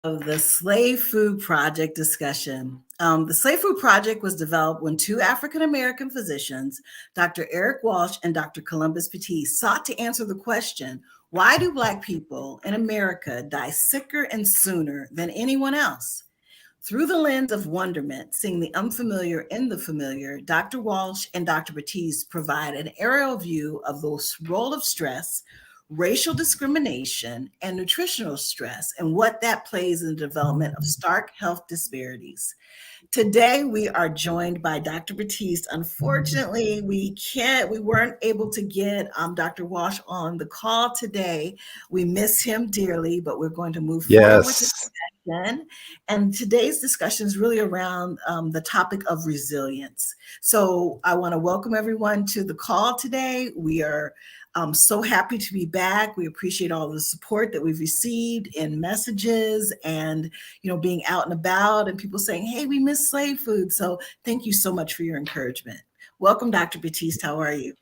of the Slave Food Project discussion. The Slave Food Project was developed when two African American physicians, Dr. Eric Walsh and Dr. Columbus Batiste, sought to answer the question, why do Black people in America die sicker and sooner than anyone else? Through the lens of wonderment, seeing the unfamiliar in the familiar, Dr. Walsh and Dr. Batiste provide an aerial view of the role of stress, racial discrimination, and nutritional stress, and what that plays in the development of stark health disparities. Today we are joined by Dr. Batiste. Unfortunately, we weren't able to get Dr. Walsh on the call today. We miss him dearly, but we're going to move forward with the Yes. discussion. And today's discussion is really around the topic of resilience. So I want to welcome everyone to the call today. We are so happy to be back. We appreciate all the support that we've received in messages and, being out and about and people saying, hey, we miss slave food. So thank you so much for your encouragement. Welcome, Dr. Batiste. How are you?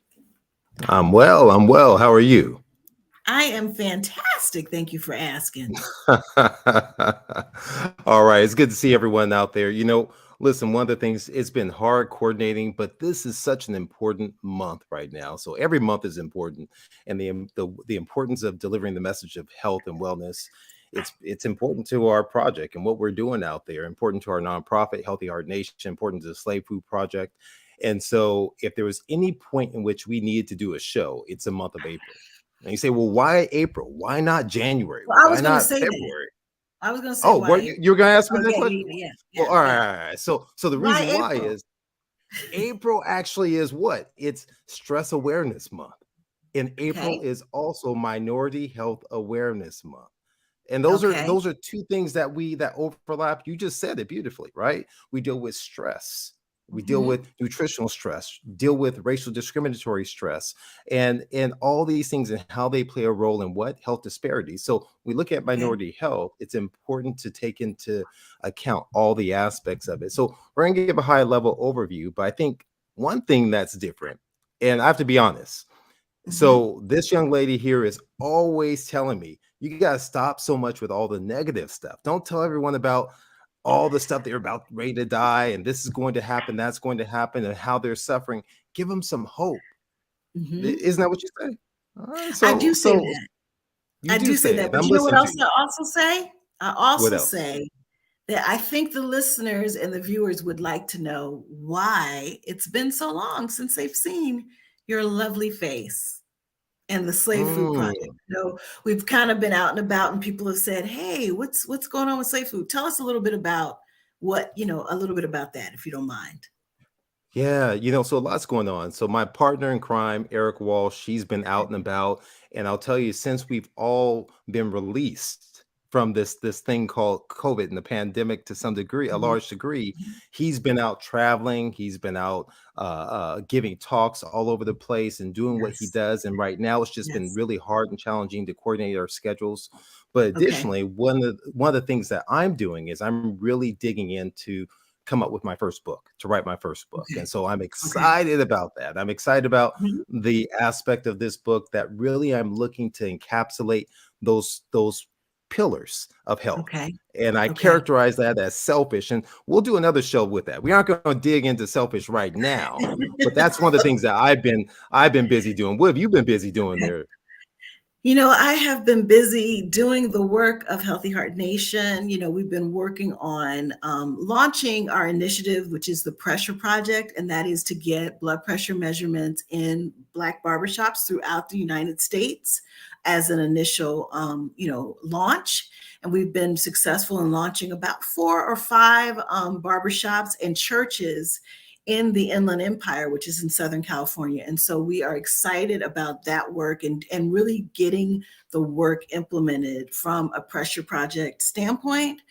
I'm well. I'm well. How are you? I am fantastic. Thank you for asking. All right. It's good to see everyone out there. Listen, one of the things, it's been hard coordinating, but this is such an important month right now. So every month is important. And the importance of delivering the message of health and wellness, it's important to our project and what we're doing out there, important to our nonprofit, Healthy Heart Nation, important to the Slave Food Project. And so if there was any point in which we needed to do a show, it's the month of April. And you say, well, why April? Why not January? Well, I Why was going to not say that. February? I was going to say Oh, why. you're going to ask me Oh, that yeah, question? yeah, Well, yeah, all right, yeah. all right. So the Why reason why April? is April actually is what? It's Stress Awareness Month. And April Okay. is also Minority Health Awareness Month. And those are Okay. those are two things that overlap. You just said it beautifully, right? We deal with stress. We deal Mm-hmm. with nutritional stress, deal with racial discriminatory stress, and all these things and how they play a role in what health disparities. So we look at Okay. minority health. It's important to take into account all the aspects of it. So we're going to give a high level overview, but I think one thing that's different, and I have to be honest. Mm-hmm. So this young lady here is always telling me, you got to stop so much with all the negative stuff. Don't tell everyone about all the stuff they're about ready to die and this is going to happen, that's going to happen, and how they're suffering. Give them some hope. Mm-hmm. Isn't that what you say? All right, I do so say so that. you I do do say say that. that. But I'm you know what listening to else you. I also say? I What also else? say that I think the listeners and the viewers would like to know why it's been so long since they've seen your lovely face and the Slave Food Project. Mm. We've kind of been out and about, and people have said, "Hey, what's going on with Slave Food? Tell us a little bit about a little bit about that, if you don't mind." Yeah, so a lot's going on. So my partner in crime, Eric Walsh, she's been out and about, and I'll tell you, since we've all been released from this thing called COVID and the pandemic to some degree, a Mhm, large degree, mhm. he's been out traveling, he's been out giving talks all over the place and doing what he Yes, does. And right now, it's just been yes. really hard and challenging to coordinate our schedules. But Okay, additionally, one of the things that I'm doing is I'm really digging into come up with my first book, to write my first book. okay, And so I'm okay. excited about that. I'm excited about Mhm. the aspect of this book that really I'm looking to encapsulate those pillars of health. Okay, And I okay. characterize that as selfish. And we'll do another show with that. We aren't going to dig into selfish right now, but that's one of the things that I've been busy doing. What have you been busy doing there? I have been busy doing the work of Healthy Heart Nation. We've been working on launching our initiative, which is the Pressure Project, and that is to get blood pressure measurements in Black barbershops throughout the United States as an initial, launch. And we've been successful in launching about 4 or 5 barbershops and churches in the Inland Empire, which is in Southern California. And so we are excited about that work and really getting the work implemented from a pressure project standpoint.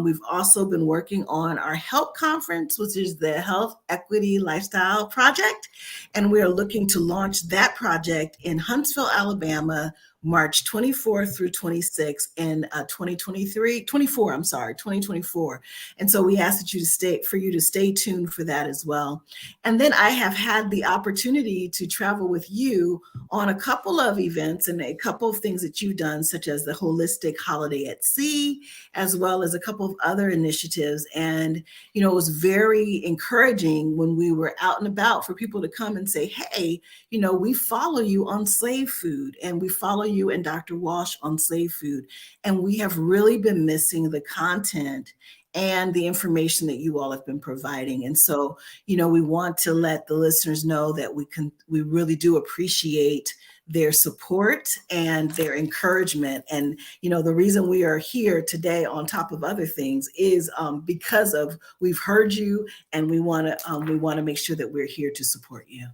We've also been working on our HELP conference, which is the Health Equity Lifestyle Project. And we are looking to launch that project in Huntsville, Alabama, March 24th through 26th in 2024. And so we ask that you to stay tuned for that as well. And then I have had the opportunity to travel with you on a couple of events and a couple of things that you've done, such as the Holistic Holiday at Sea, as well as a couple of other initiatives. And, it was very encouraging when we were out and about for people to come and say, hey, we follow you on slave food, and we follow you and Dr. Walsh on slave food. And we have really been missing the content and the information that you all have been providing. And so, we want to let the listeners know that we really do appreciate their support and their encouragement. And, the reason we are here today, on top of other things, is because of we've heard you, and we want to make sure that we're here to support you.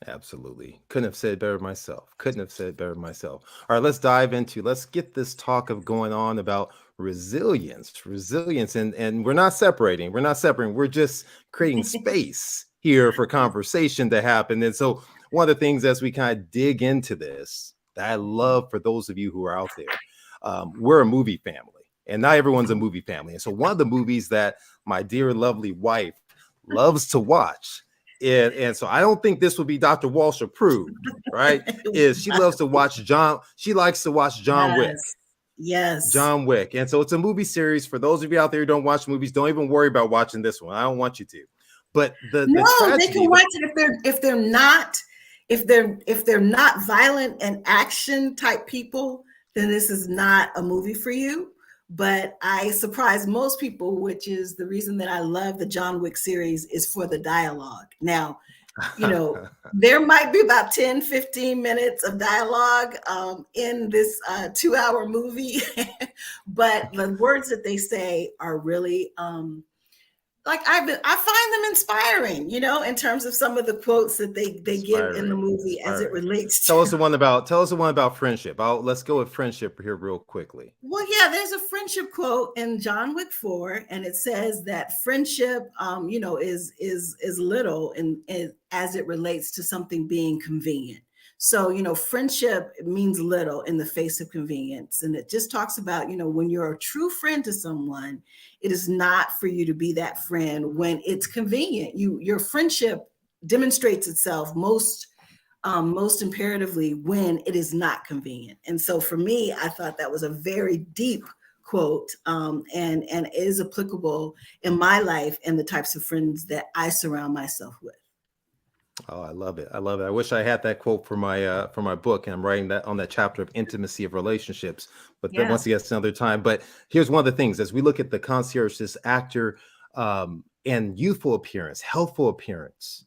Absolutely. Couldn't have said it better myself. All right, let's get this talk of going on about resilience. And we're not separating. We're just creating space here for conversation to happen. And so one of the things, as we kind of dig into this, that I love for those of you who are out there, we're a movie family, and not everyone's a movie family. And so one of the movies that my dear, lovely wife loves to watch, and so I don't think this would be Dr. Walsh approved, right? Is she loves to watch she likes to watch John Wick. Yes. John Wick. And so it's a movie series. For those of you out there who don't watch movies, don't even worry about watching this one. I don't want you to. But the tragedy, they can watch it if they're not violent and action type people, then this is not a movie for you. But I surprise most people, which is the reason that I love the John Wick series, is for the dialogue. Now, there might be about 10, 15 minutes of dialogue in this 2-hour movie, but the words that they say are really I find them inspiring, in terms of some of the quotes that they give in the movie as it relates to. Tell us the one about friendship. Let's go with friendship here real quickly. Well, yeah, there's a friendship quote in John Wick 4, and it says that friendship, is little as it relates to something being convenient. So, friendship means little in the face of convenience. And it just talks about, when you're a true friend to someone, it is not for you to be that friend when it's convenient. Your friendship demonstrates itself most imperatively when it is not convenient. And so for me, I thought that was a very deep quote, and is applicable in my life and the types of friends that I surround myself with. Oh, I love it. I wish I had that quote for my book, and I'm writing that on that chapter of intimacy of relationships. But then once again, it's another time. But here's one of the things: as we look at the concierge, this actor, and youthful appearance, healthful appearance,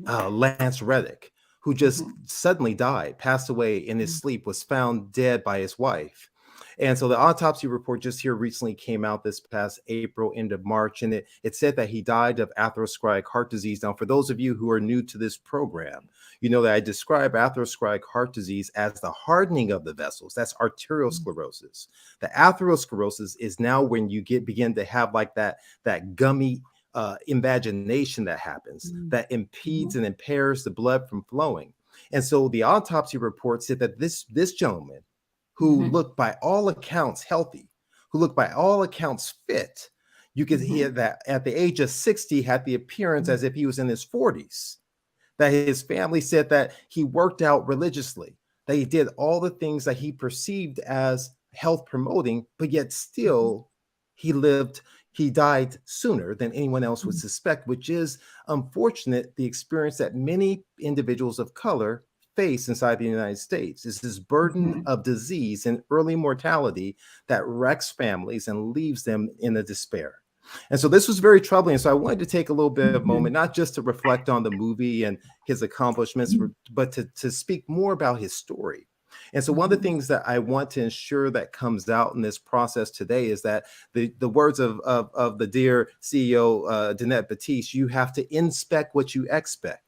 Lance Reddick, who just suddenly passed away in his sleep, was found dead by his wife. And so the autopsy report just here recently came out this past April, end of March, and it said that he died of atherosclerotic heart disease. Now, for those of you who are new to this program, you know that I describe atherosclerotic heart disease as the hardening of the vessels. That's arteriosclerosis. The atherosclerosis is now when you begin to have like that gummy invagination that happens that impedes and impairs the blood from flowing. And so the autopsy report said that this gentleman, who looked by all accounts healthy, who looked by all accounts fit, you could hear that at the age of 60 had the appearance as if he was in his 40s, that his family said that he worked out religiously, that he did all the things that he perceived as health promoting, but yet still he died sooner than anyone else would suspect, which is unfortunate, the experience that many individuals of color face inside the United States. Is this burden of disease and early mortality that wrecks families and leaves them in a despair. And so this was very troubling. So I wanted to take a little bit of a moment, not just to reflect on the movie and his accomplishments, but to speak more about his story. And so one of the things that I want to ensure that comes out in this process today is that the words of the dear CEO, Danette Batiste, you have to inspect what you expect.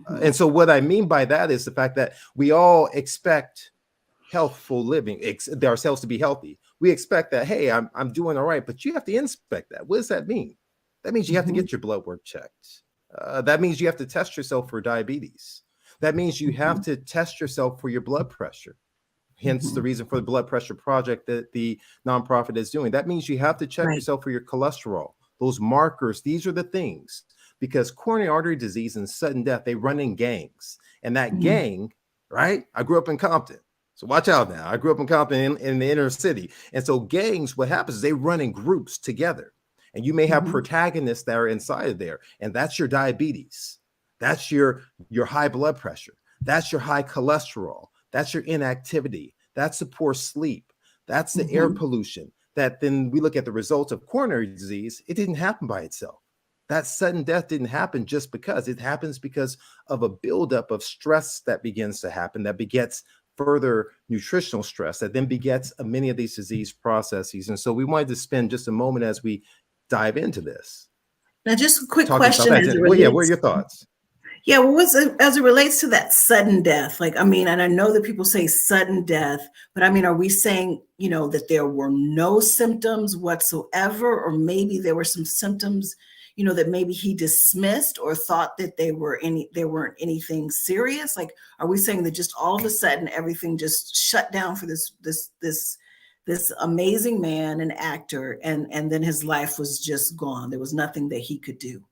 And so what I mean by that is the fact that we all expect healthful living, ourselves to be healthy. We expect that, hey, I'm doing all right, but you have to inspect that. What does that mean? That means you have to get your blood work checked. That means you have to test yourself for diabetes. That means you have Mhm. to test yourself for your blood pressure. Hence the Mhm. reason for the blood pressure project that the nonprofit is doing. That means you have to check Right. yourself for your cholesterol, those markers. These are the things, because coronary artery disease and sudden death, they run in gangs. And that Mhm. gang, right? I grew up in Compton. So watch out now. I grew up in Compton in the inner city. And so gangs, what happens is they run in groups together. And you may have Mhm. protagonists that are inside of there. And that's your diabetes. That's your high blood pressure. That's your high cholesterol. That's your inactivity. That's the poor sleep. That's the air Mhm. pollution. That then we look at the results of coronary disease. It didn't happen by itself. That sudden death didn't happen just because. It happens because of a buildup of stress that begins to happen that begets further nutritional stress that then begets many of these disease processes. And so we wanted to spend just a moment as we dive into this, Now, just a quick talking about question that. as it Well, yeah, what are relates. your thoughts? Yeah, well, as it relates to that sudden death? Like, I mean, and I know that people say sudden death, but I mean, are we saying, that there were no symptoms whatsoever, or maybe there were some symptoms, that maybe he dismissed or thought that there weren't anything serious? Like, are we saying that just all of a sudden everything just shut down for this amazing man and actor, and then his life was just gone? There was nothing that he could do.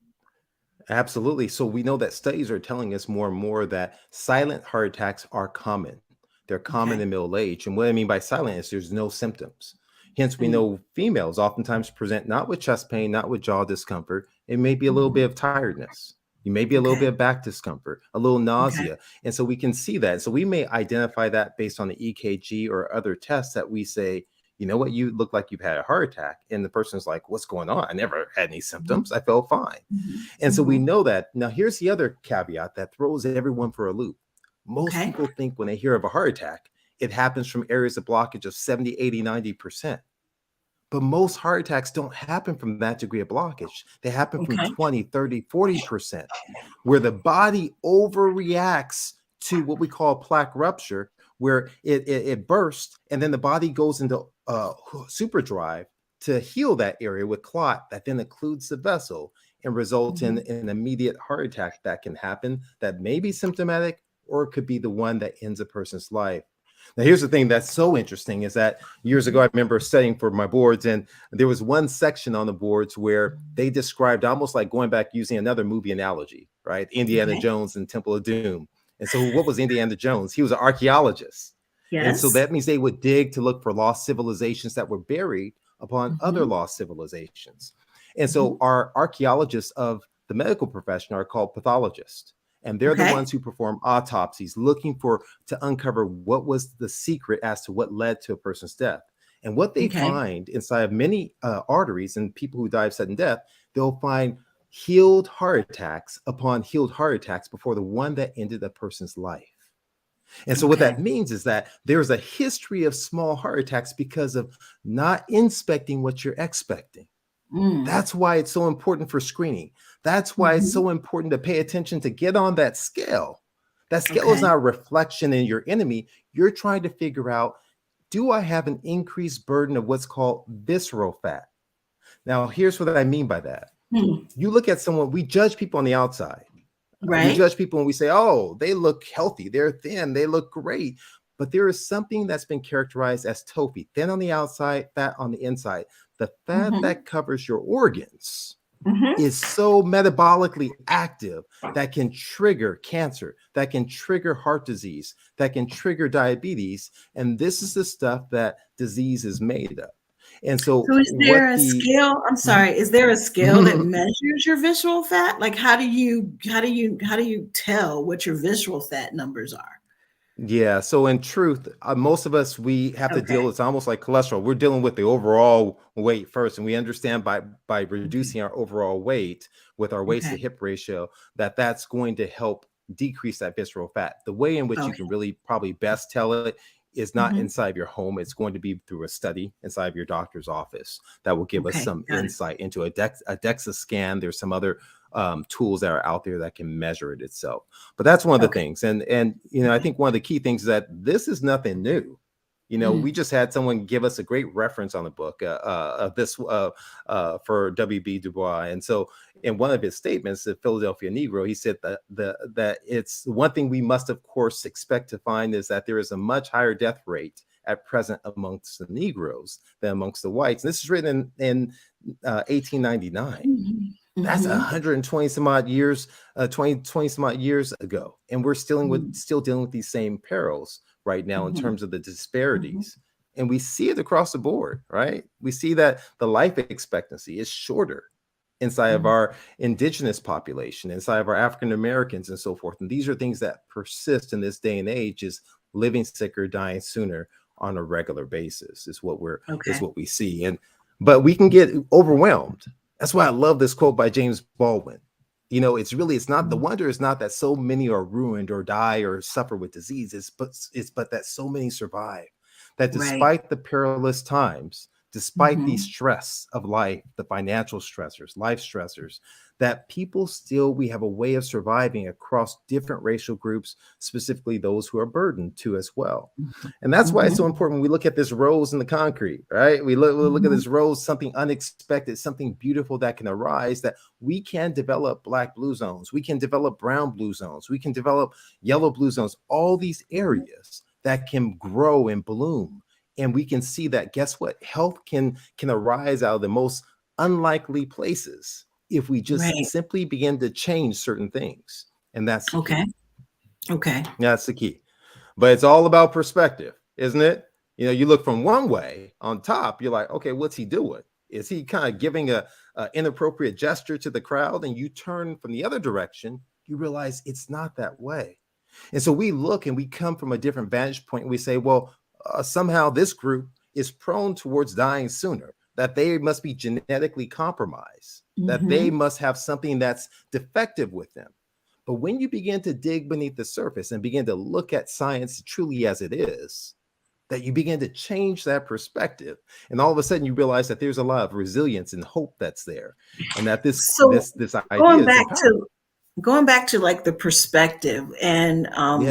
Absolutely. So we know that studies are telling us more and more that silent heart attacks are common. They're common Okay. in middle age. And what I mean by silent is there's no symptoms. Hence, we Mm. know females oftentimes present not with chest pain, not with jaw discomfort. It may be a little Mhm. bit of tiredness. You may be a little Okay. bit of back discomfort, a little Okay. nausea. And so we can see that. So we may identify that based on the EKG or other tests that we say, you know what, you look like you've had a heart attack. And the person's like, what's going on? I never had any Mhm. symptoms. I felt fine. Mhm. And so we Mhm. know that. Now, here's the other caveat that throws everyone for a loop. Most Okay. people think when they hear of a heart attack, it happens from areas of blockage of 70, 80, 90%. But most heart attacks don't happen from that degree of blockage. They happen from Okay. 20, 30, 40%, where the body overreacts to what we call plaque rupture, where it bursts and then the body goes into super drive to heal that area with clot that then occludes the vessel and results in Mhm. an immediate heart attack that can happen that may be symptomatic or it could be the one that ends a person's life. Now, here's the thing that's so interesting is that years ago, I remember studying for my boards, and there was one section on the boards where they described almost like going back using another movie analogy, right? Indiana Okay. Jones and Temple of Doom. And so, what was Indiana Jones? He was an archaeologist. And so Yes. that means they would dig to look for lost civilizations that were buried upon other Mhm. lost civilizations. And so, Mhm. our archaeologists of the medical profession are called pathologists. And they're the Okay. ones who perform autopsies, looking for to uncover what was the secret as to what led to a person's death. And what they Okay. find inside of many arteries and people who die of sudden death, they'll find healed heart attacks upon healed heart attacks before the one that ended a person's life. And so what Okay. that means is that there's a history of small heart attacks because of not inspecting what you're expecting. Mm. That's why it's so important for screening. That's why it's Mhm. so important to pay attention to get on that scale. That scale is Okay. not a reflection in your enemy. You're trying to figure out, do I have an increased burden of what's called visceral fat? Now, here's what I mean by that. Hmm. You look at someone, we judge people on the outside. We Right. judge people and we say, oh, they look healthy, they're thin, they look great. But there is something that's been characterized as TOFI, thin on the outside, fat on the inside. The fat Mhm. that covers your organs Mhm. is so metabolically active that can trigger cancer, that can trigger heart disease, that can trigger diabetes. And this is the stuff that disease is made of. And so, So is there what a the scale? I'm sorry. Is there a scale that measures your visceral fat? Like, how do you tell what your visceral fat numbers are? Yeah. So in truth, most of us we have to Okay. deal. It's almost like cholesterol. We're dealing with the overall weight first, and we understand by Okay. reducing our overall weight with our waist to Okay. hip ratio that that's going to help decrease that visceral fat. The way in which you can Okay. really probably best tell it is not Mhm. inside your home. It's going to be through a study inside of your doctor's office that will give us Okay. some Got it. insight into a DEXA scan. There's some other tools that are out there that can measure it itself. But that's one of the Okay. things. And I Okay. think one of the key things is that this is nothing new. You know, we just had someone give us a great reference on the book of this for W.B. Du Bois. And so in one of his statements, the Philadelphia Negro, he said that it's one thing we must, of course, expect to find is that there is a much higher death rate at present amongst the Negroes than amongst the whites. And this is written in 1899. That's 120 some odd years, 20 some odd years ago. And we're still dealing with these same perils right now in terms of the disparities. And we see it across the board, right? We see that the life expectancy is shorter inside of our indigenous population, inside of our African Americans and so forth. And these are things that persist in this day and age, is living sicker, dying sooner on a regular basis is what we see. But we can get overwhelmed. That's why I love this quote by James Baldwin. You know, it's not the wonder is not that so many are ruined or die or suffer with disease, but that so many survive. That despite the perilous times, despite the stress of life, the financial stressors, life stressors, that we have a way of surviving across different racial groups, specifically those who are burdened too as well. And that's why it's so important when we look at this rose in the concrete, right? We look at this rose, something unexpected, something beautiful that can arise, that we can develop Black blue zones, we can develop brown blue zones, we can develop yellow blue zones, all these areas that can grow and bloom. And we can see that, guess what? Health can arise out of the most unlikely places if we just simply begin to change certain things. And that's the key. Okay. That's the key. But it's all about perspective, isn't it? You know, you look from one way on top, you're like, okay, what's he doing? Is he kind of giving a inappropriate gesture to the crowd? And you turn from the other direction, you realize it's not that way. And so we look and we come from a different vantage point and we say, well, somehow this group is prone towards dying sooner, that they must be genetically compromised, that they must have something that's defective with them. But when you begin to dig beneath the surface and begin to look at science truly as it is, that you begin to change that perspective. And all of a sudden you realize that there's a lot of resilience and hope that's there. And that this idea is empowering. Going back to like the perspective and I'm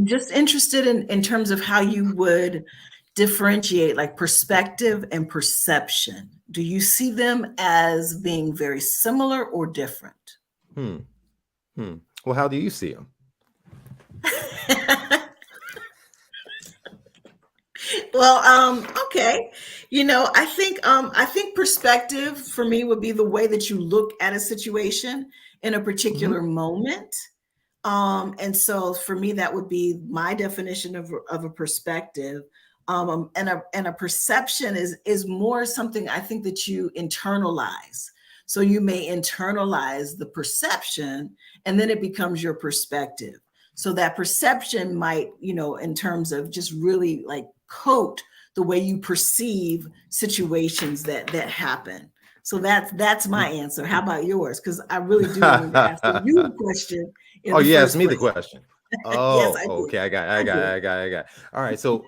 just interested in terms of how you would differentiate like perspective and perception. Do you see them as being very similar or different? Well, how do you see them? Well, okay. You know, I think perspective for me would be the way that you look at a situation in a particular moment. And so for me, that would be my definition of a perspective. And a perception is more something I think that you internalize. So you may internalize the perception and then it becomes your perspective. So that perception might, you know, in terms of just really like coat the way you perceive situations that happen. So that's my answer. How about yours? Because I really do want to ask you a question. Oh, you asked me the question. Oh, yes, I okay. I got. All right. So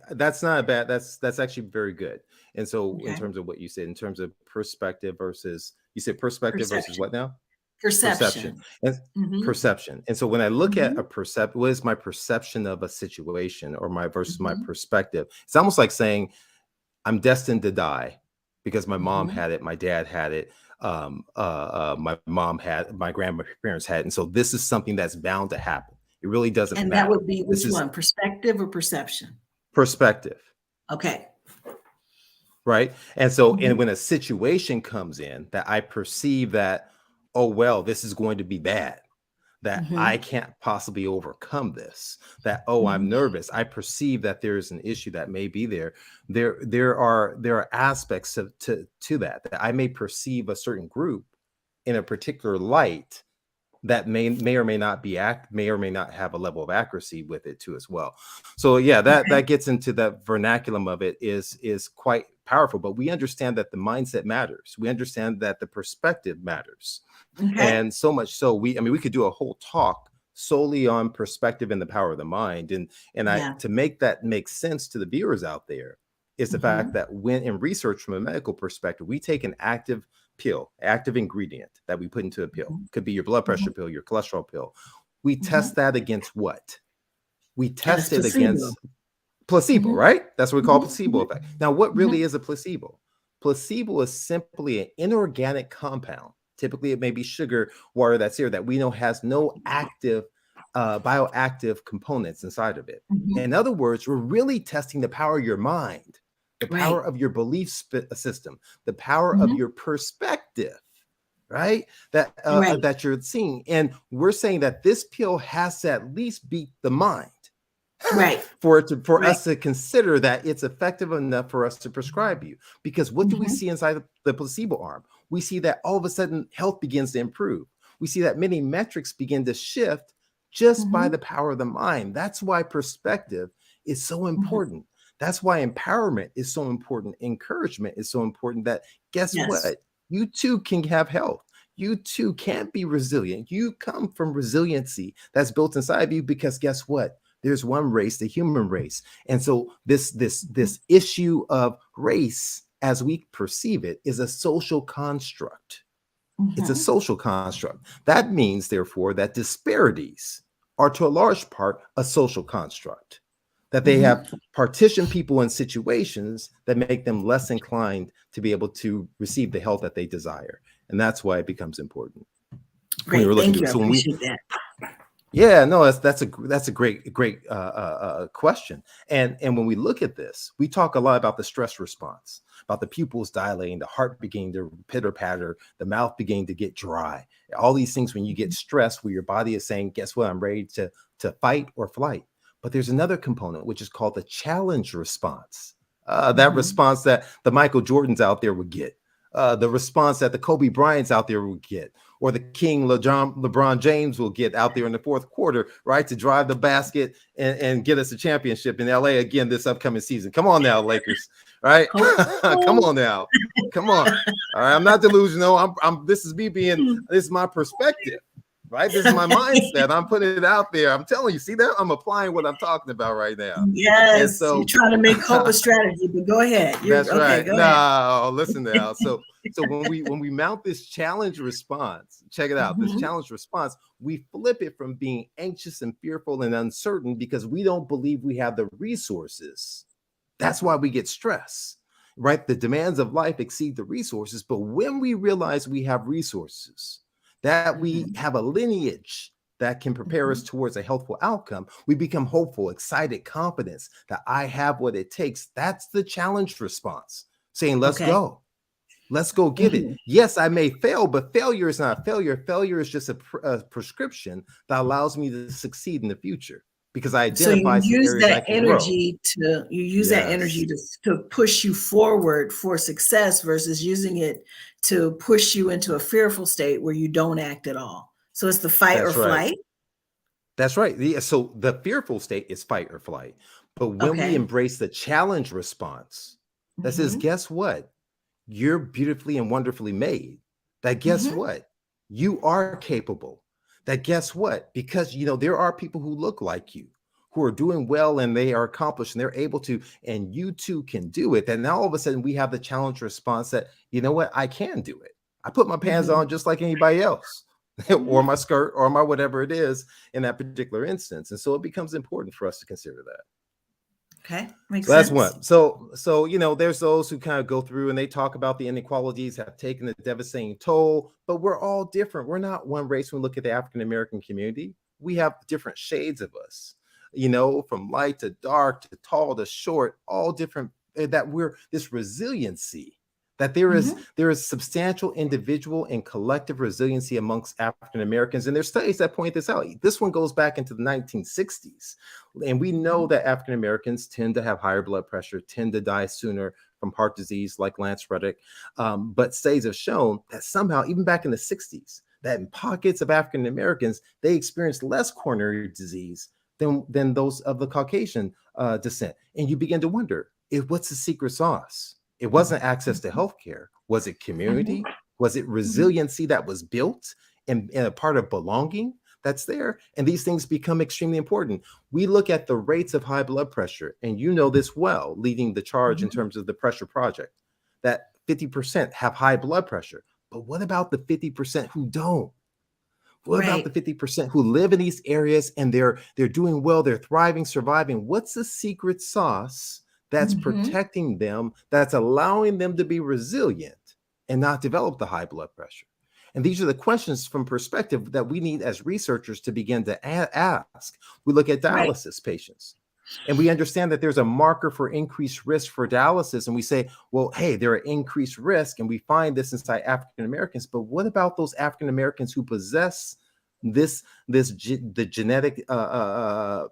that's not bad. That's actually very good. And so in terms of what you said, in terms of perspective versus, you said perspective versus what now? Perception. And perception. And so when I look at what is my perception of a situation or my perspective, it's almost like saying I'm destined to die because my mom had it, my dad had it, my mom had, my grandparents had it. And so this is something that's bound to happen. It really doesn't matter. And that would be which one, perspective or perception? Perspective. Okay. Right. And so and when a situation comes in that I perceive that, oh, well, this is going to be bad, that I can't possibly overcome this, that, oh, I'm nervous. I perceive that there is an issue that may be there. There are aspects to that I may perceive a certain group in a particular light that may or may not have a level of accuracy with it too as well. So yeah, that gets into that vernaculum of it is quite powerful, but we understand that the mindset matters. We understand that the perspective matters. And so much so we could do a whole talk solely on perspective and the power of the mind. And to make that make sense to the viewers out there is the fact that when in research from a medical perspective, we take an active ingredient that we put into a pill. Could be your blood pressure pill, your cholesterol pill. We test that against what? We test it against Placebo, Mhm. right? That's what we call Mhm. placebo Mhm. effect. Now, what Mhm. really is a placebo? Placebo is simply an inorganic compound. Typically, it may be sugar, water that's here that we know has no active bioactive components inside of it. Mhm. In other words, we're really testing the power of your mind, the power Right. of your belief system, the power of Mhm. your perspective, right? Right. That you're seeing, and we're saying that this pill has to at least beat the mind Right. for Right. us to consider that it's effective enough for us to prescribe you. Because what do we Mhm. see inside the placebo arm? We see that all of a sudden health begins to improve. We see that many metrics begin to shift just by Mhm. the power of the mind. That's why perspective is so Mhm. important. That's why empowerment is so important. Encouragement is so important that guess Yes. what? You too can have health. You too can be resilient. You come from resiliency that's built inside of you because guess what? There's one race, the human race. And so this issue of race as we perceive it is a social construct. It's a Mhm. social construct. That means, therefore, that disparities are to a large part a social construct, that they Mhm. have partitioned people in situations that make them less inclined to be able to receive the help that they desire. And that's why it becomes important when you're Great. looking Thank to you. it. I So when we appreciate that. yeah, no, that's a great question. And when we look at this, we talk a lot about the stress response, about the pupils dilating, the heart beginning to pitter patter, the mouth beginning to get dry. All these things when you get stressed, where your body is saying, "Guess what? I'm ready to fight or flight." But there's another component which is called the challenge response. That Mhm. response that the Michael Jordans out there would get, the response that the Kobe Bryants out there would get, or the King LeBron James will get out there in the fourth quarter, right, to drive the basket and get us a championship in LA again this upcoming season. Come on now, Lakers, right? Ho Come ho. on now, come on. All right, I'm not delusional. I'm. This is me being. This is my perspective, right? This is my mindset. I'm putting it out there. I'm telling you. See that? I'm applying what I'm talking about right now, and Yes, you're so. trying to make hope a strategy, but go ahead. You're That's okay. right. Go ahead. No, listen now. So when we mount this challenge response, check it out. This Mhm. challenge response, we flip it from being anxious and fearful and uncertain because we don't believe we have the resources. That's why we get stressed, right? The demands of life exceed the resources. But when we realize we have resources, that we Mhm. have a lineage that can prepare us Mhm. towards a healthful outcome, we become hopeful, excited, confidence that I have what it takes. That's the challenge response, saying, Okay. let's go get it. Mhm. Yes, I may fail, but failure is not failure. Failure is just a prescription that allows me to succeed in the future because I So you identify some use areas I that can grow. energy to Yes, push you forward for success versus using it to push you into a fearful state where you don't act at all. So it's the fight or that's right. flight. That's right. So the fearful state is fight or flight. But when we Okay. embrace the challenge response that says, Mhm. guess what? You're beautifully and wonderfully made. That guess Mhm. what? You are capable. That guess what? Because there are people who look like you, who are doing well and they are accomplished and they're able to, and you too can do it. And now all of a sudden we have the challenge response that, you know what, I can do it. I put my pants Mhm. on just like anybody else, or Mhm. my skirt or my whatever it is in that particular instance. And so it becomes important for us to consider that. Okay. Makes So that's sense. one. So there's those who kind of go through and they talk about the inequalities have taken a devastating toll, but we're all different. We're not one race. When we look at the African American community, we have different shades of us, from light to dark to tall to short, all different. That we're this resiliency. That Mhm. there is substantial individual and collective resiliency amongst African Americans, and there's studies that point this out. This one goes back into the 1960s. And we know Mhm. that African Americans tend to have higher blood pressure, tend to die sooner from heart disease, like Lance Reddick. But studies have shown that somehow, even back in the 60s, that in pockets of African Americans, they experienced less coronary disease than those of the Caucasian descent. And you begin to wonder, what's the secret sauce? It wasn't access to healthcare. Was it Mhm. community? Was it Mhm. resiliency that was built and a part of belonging that's there? And these things become extremely important. We look at the rates of high blood pressure, and you know this well, leading the charge in Mhm. terms of the pressure project, that 50% have high blood pressure. But what about the 50% who don't? What about the Right. 50% who live in these areas and they're doing well, they're thriving, surviving? What's the secret sauce that's Hmm. protecting them, that's allowing them to be resilient and not develop the high blood pressure? And these are the questions from perspective that we need as researchers to begin to ask. We look at Right. dialysis patients and we understand that there's a marker for increased risk for dialysis. And we say, well, hey, they're at increased risk. And we find this inside African Americans. But what about those African Americans who possess the genetic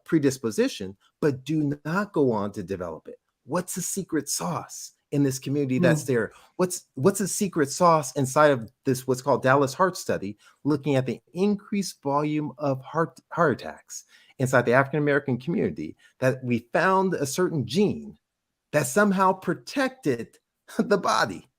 predisposition, but do not go on to develop it? What's the secret sauce in this community that's Mm. there? What's the secret sauce inside of this, what's called Dallas Heart Study, looking at the increased volume of heart attacks inside the African American community, that we found a certain gene that somehow protected the body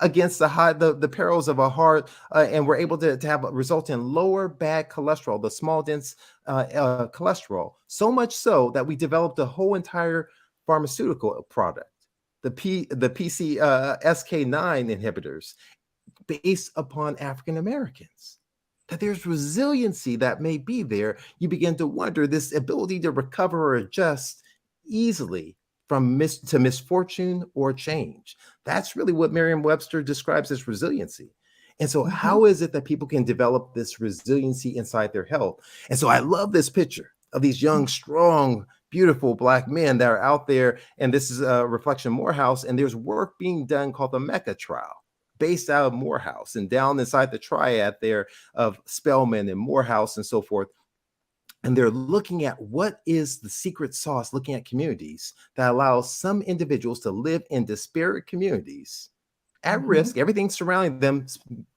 against the perils of a heart, and we're able to have result in lower bad cholesterol, the small dense cholesterol, so much so that we developed a whole entire pharmaceutical product, the PCSK9 inhibitors, based upon African Americans. That there's resiliency that may be there. You begin to wonder this ability to recover or adjust easily from misfortune or change. That's really what Merriam-Webster describes as resiliency. And so, Hmm. how is it that people can develop this resiliency inside their health? And so, I love this picture of these young, strong, beautiful Black men that are out there. And this is a reflection of Morehouse. And there's work being done called the Mecca trial, based out of Morehouse and down inside the triad there of Spelman and Morehouse and so forth. And they're looking at what is the secret sauce, looking at communities that allows some individuals to live in disparate communities at Hmm. risk. Everything surrounding them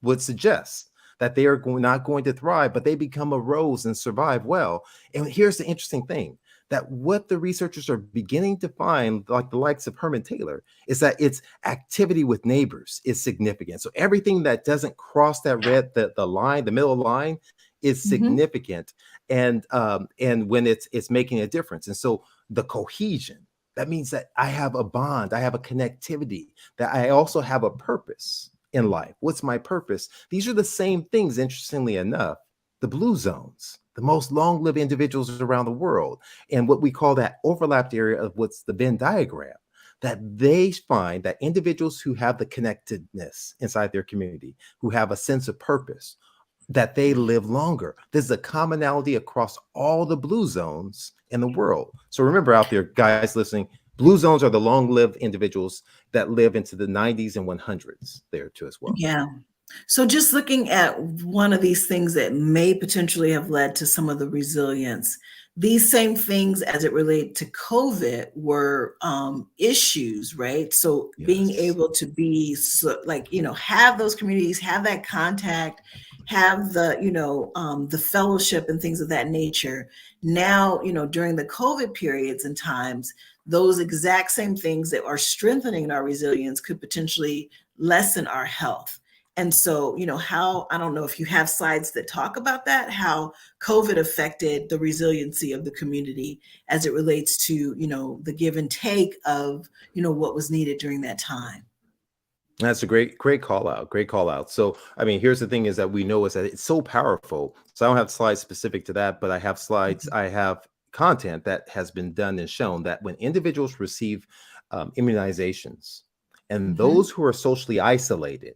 would suggest that they are not going to thrive, but they become a rose and survive well. And here's the interesting thing, that what the researchers are beginning to find, like the likes of Herman Taylor, is that its activity with neighbors is significant. So everything that doesn't cross that the line, the middle line, is Hmm. significant, and when it's making a difference. And so the cohesion, that means that I have a bond, I have a connectivity, that I also have a purpose in life. What's my purpose? These are the same things, interestingly enough, the blue zones, the most long-lived individuals around the world, and what we call that overlapped area of what's the Venn diagram, that they find that individuals who have the connectedness inside their community, who have a sense of purpose, that they live longer. There's a commonality across all the blue zones in the world. So remember out there, guys listening, blue zones are the long-lived individuals that live into the 90s and 100s there too as well. Yeah. So just looking at one of these things that may potentially have led to some of the resilience, these same things as it relate to COVID were issues, right? So being Yes. able to be like, have those communities, have that contact, have the, the fellowship and things of that nature. Now, during the COVID periods and times, those exact same things that are strengthening our resilience could potentially lessen our health. And so, how, I don't know if you have slides that talk about that, how COVID affected the resiliency of the community as it relates to, the give and take of, what was needed during that time. That's a great call out. Great call out. So, I mean, here's the thing is that we know is that it's so powerful. So I don't have slides specific to that, but I have slides, Mhm. I have content that has been done and shown that when individuals receive immunizations, and Mhm. those who are socially isolated,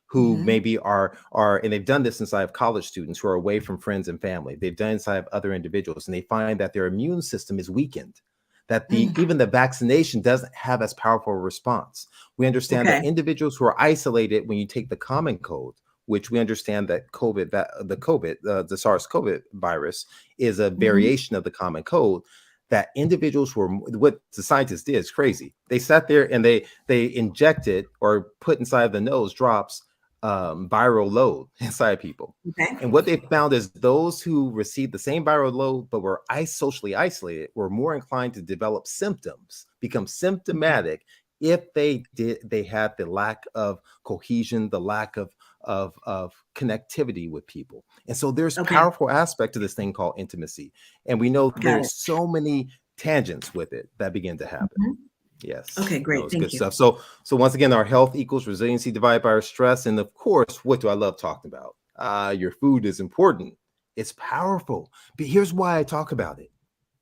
who Mhm. maybe and they've done this inside of college students who are away from friends and family, they've done inside of other individuals, and they find that their immune system is weakened, that Mm. even the vaccination doesn't have as powerful a response. We understand Okay. that individuals who are isolated, when you take the common cold, which we understand that the SARS-CoV virus is a Mhm. variation of the common cold, that individuals were, what the scientists did is crazy. They sat there and they injected or put inside the nose drops viral load inside people. Okay. And what they found is those who received the same viral load but were socially isolated were more inclined to develop symptoms, become Okay. symptomatic, if they had the lack of cohesion, the lack of connectivity with people. And so there's Okay. powerful aspect to this thing called intimacy. And we know Got it. there's so many tangents with it that begin to happen. Mhm. Yes, Okay, no, great. it's good Thank you. stuff. So once again, our health equals resiliency divided by our stress. And of course, what do I love talking about? Your food is important. It's powerful. But here's why I talk about it.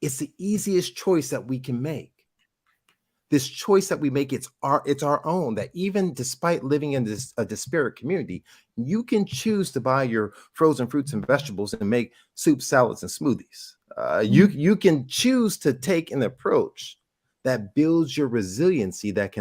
It's the easiest choice that we can make. This choice that we make, it's our own. That even despite living in a disparate community, you can choose to buy your frozen fruits and vegetables and make soup, salads, and smoothies. You can choose to take an approach that builds your resiliency, that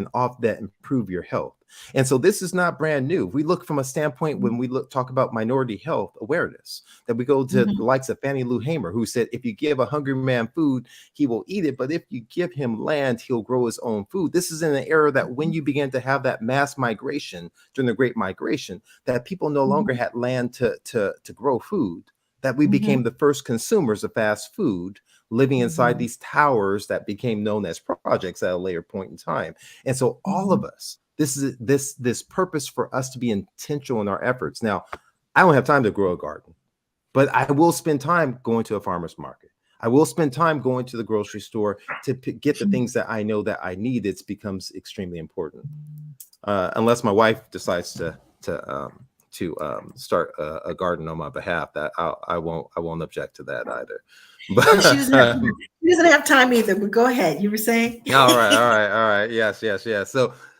improve your health. And so this is not brand new. We look from a standpoint when we talk about minority health awareness, that we go to the likes of Fannie Lou Hamer, who said, if you give a hungry man food, he will eat it. But if you give him land, he'll grow his own food. This is in an era that when you began to have that mass migration during the Great Migration, that people no longer had land to grow food, that we became the first consumers of fast food, living inside these towers that became known as projects at a later point in time. And so all of us, this purpose for us to be intentional in our efforts. Now, I don't have time to grow a garden, but I will spend time going to a farmer's market. I will spend time going to the grocery store to get the things that I know that I need. It becomes extremely important. Unless my wife decides to start a garden on my behalf, that I won't object to that either. But she doesn't have time either. But go ahead. You were saying. all right. Yes.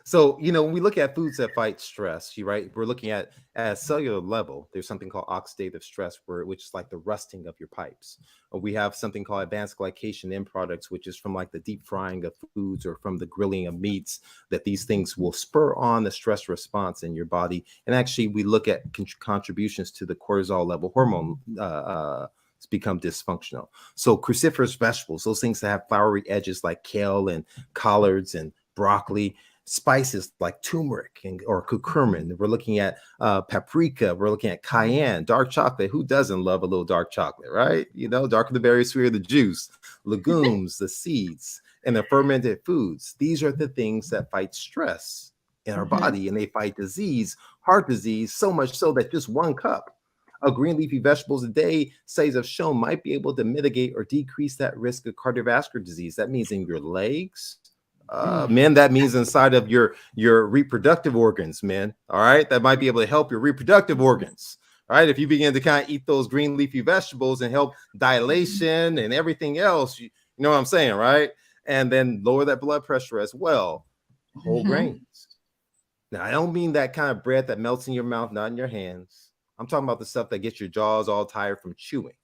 So when we look at foods that fight stress, we're looking at a cellular level. There's something called oxidative stress, which is like the rusting of your pipes. We have something called advanced glycation end products, which is from like the deep frying of foods or from the grilling of meats, that these things will spur on the stress response in your body. And actually, we look at contributions to the cortisol level hormone become dysfunctional. So cruciferous vegetables, those things that have floury edges like kale and collards and broccoli, spices like turmeric or curcumin. We're looking at paprika. We're looking at cayenne, dark chocolate. Who doesn't love a little dark chocolate, right? Darker the berry, sweeter the juice. Legumes, the seeds, and the fermented foods. These are the things that fight stress in our body, and they fight disease, heart disease, so much so that just one cup of green leafy vegetables a day, studies have shown, might be able to mitigate or decrease that risk of cardiovascular disease. That means in your legs, men, that means inside of your reproductive organs, men. All right. That might be able to help your reproductive organs. All right. If you begin to kind of eat those green leafy vegetables and help dilation and everything else, you know what I'm saying, right? And then lower that blood pressure as well. Whole grains. Now, I don't mean that kind of bread that melts in your mouth, not in your hands. I'm talking about the stuff that gets your jaws all tired from chewing.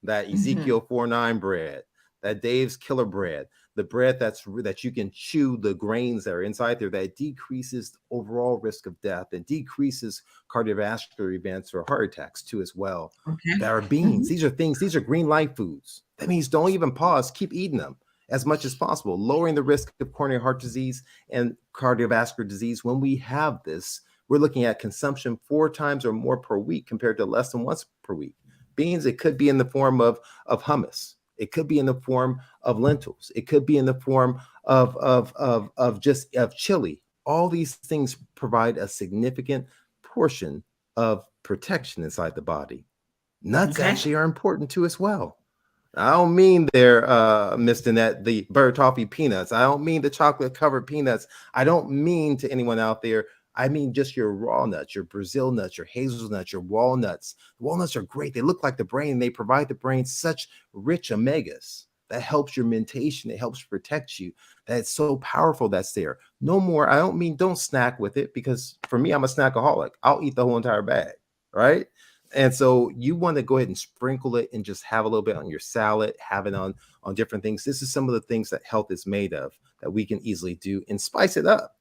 That Ezekiel 4:9 bread, that Dave's Killer bread, the bread that you can chew the grains that are inside there, that decreases the overall risk of death and decreases cardiovascular events or heart attacks too as well. That are beans. These are green life foods. That means don't even pause, keep eating them as much as possible, lowering the risk of coronary heart disease and cardiovascular disease. When we have this, we're looking at consumption 4 times or more per week compared to less than once per week. Beans, it could be in the form of hummus. It could be in the form of lentils. It could be in the form of chili. All these things provide a significant portion of protection inside the body. Nuts actually are important too as well. I don't mean they're Mr. Net, the butter toffee peanuts. I don't mean the chocolate covered peanuts. I don't mean to anyone out there. I mean just your raw nuts, your Brazil nuts, your hazelnuts, your walnuts. Walnuts are great. They look like the brain. They provide the brain such rich omegas that helps your mentation. It helps protect you. That's so powerful that's there. No more. I don't mean don't snack with it, because for me, I'm a snackaholic. I'll eat the whole entire bag, right? And so you want to go ahead and sprinkle it and just have a little bit on your salad, have it on different things. This is some of the things that health is made of that we can easily do and spice it up.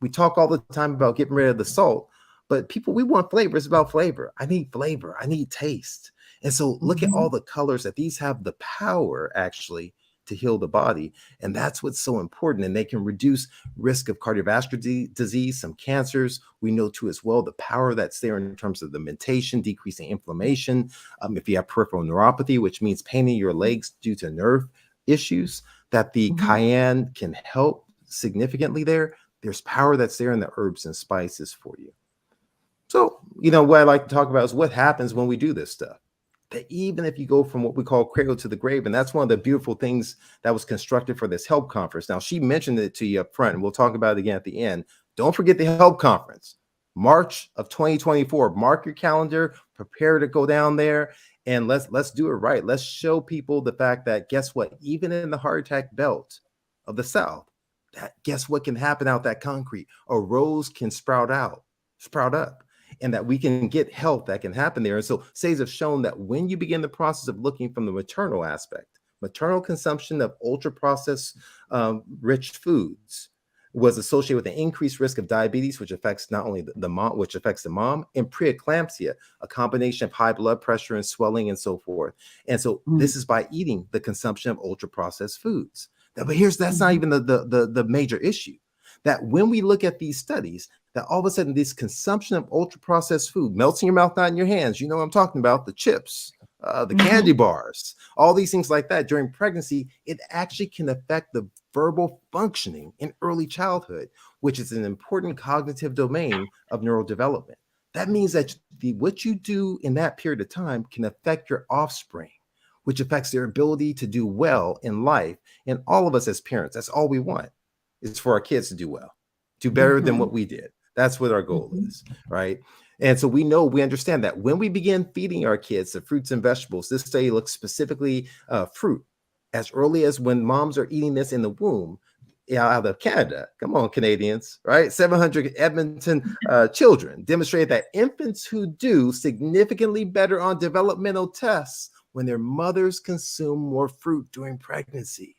We talk all the time about getting rid of the salt, but people, we want flavor. It's about flavor. I need flavor. I need taste. And so look at all the colors that these have the power actually to heal the body. And that's what's so important. And they can reduce risk of cardiovascular disease, some cancers. We know too as well the power that's there in terms of the mentation, decreasing inflammation. If you have peripheral neuropathy, which means pain in your legs due to nerve issues, that the cayenne can help significantly there. There's power that's there in the herbs and spices for you. So, what I like to talk about is what happens when we do this stuff. That even if you go from what we call cradle to the grave, and that's one of the beautiful things that was constructed for this HELP conference. Now, she mentioned it to you up front, and we'll talk about it again at the end. Don't forget the HELP conference. March of 2024. Mark your calendar, prepare to go down there, and let's do it right. Let's show people the fact that, guess what? Even in the heart attack belt of the South, that guess what can happen out that concrete? A rose can sprout up, and that we can get health that can happen there. And so studies have shown that when you begin the process of looking from the maternal aspect, maternal consumption of ultra processed rich foods was associated with an increased risk of diabetes, which affects not only the mom, which affects the mom, and preeclampsia, a combination of high blood pressure and swelling and so forth. And so this is by eating the consumption of ultra processed foods. But that's not even the major issue. That when we look at these studies, that all of a sudden this consumption of ultra processed food melts in your mouth, not in your hands. You know what I'm talking about? The chips, the candy bars, all these things like that during pregnancy, it actually can affect the verbal functioning in early childhood, which is an important cognitive domain of neurodevelopment. That means that what you do in that period of time can affect your offspring, which affects their ability to do well in life. And all of us as parents, that's all we want, is for our kids to do well, do better than what we did. That's what our goal is, right? And so we understand that when we begin feeding our kids the fruits and vegetables, this study looks specifically fruit, as early as when moms are eating this in the womb, out of Canada. Come on, Canadians, right? 700 Edmonton children demonstrated that infants who do significantly better on developmental tests when their mothers consume more fruit during pregnancy.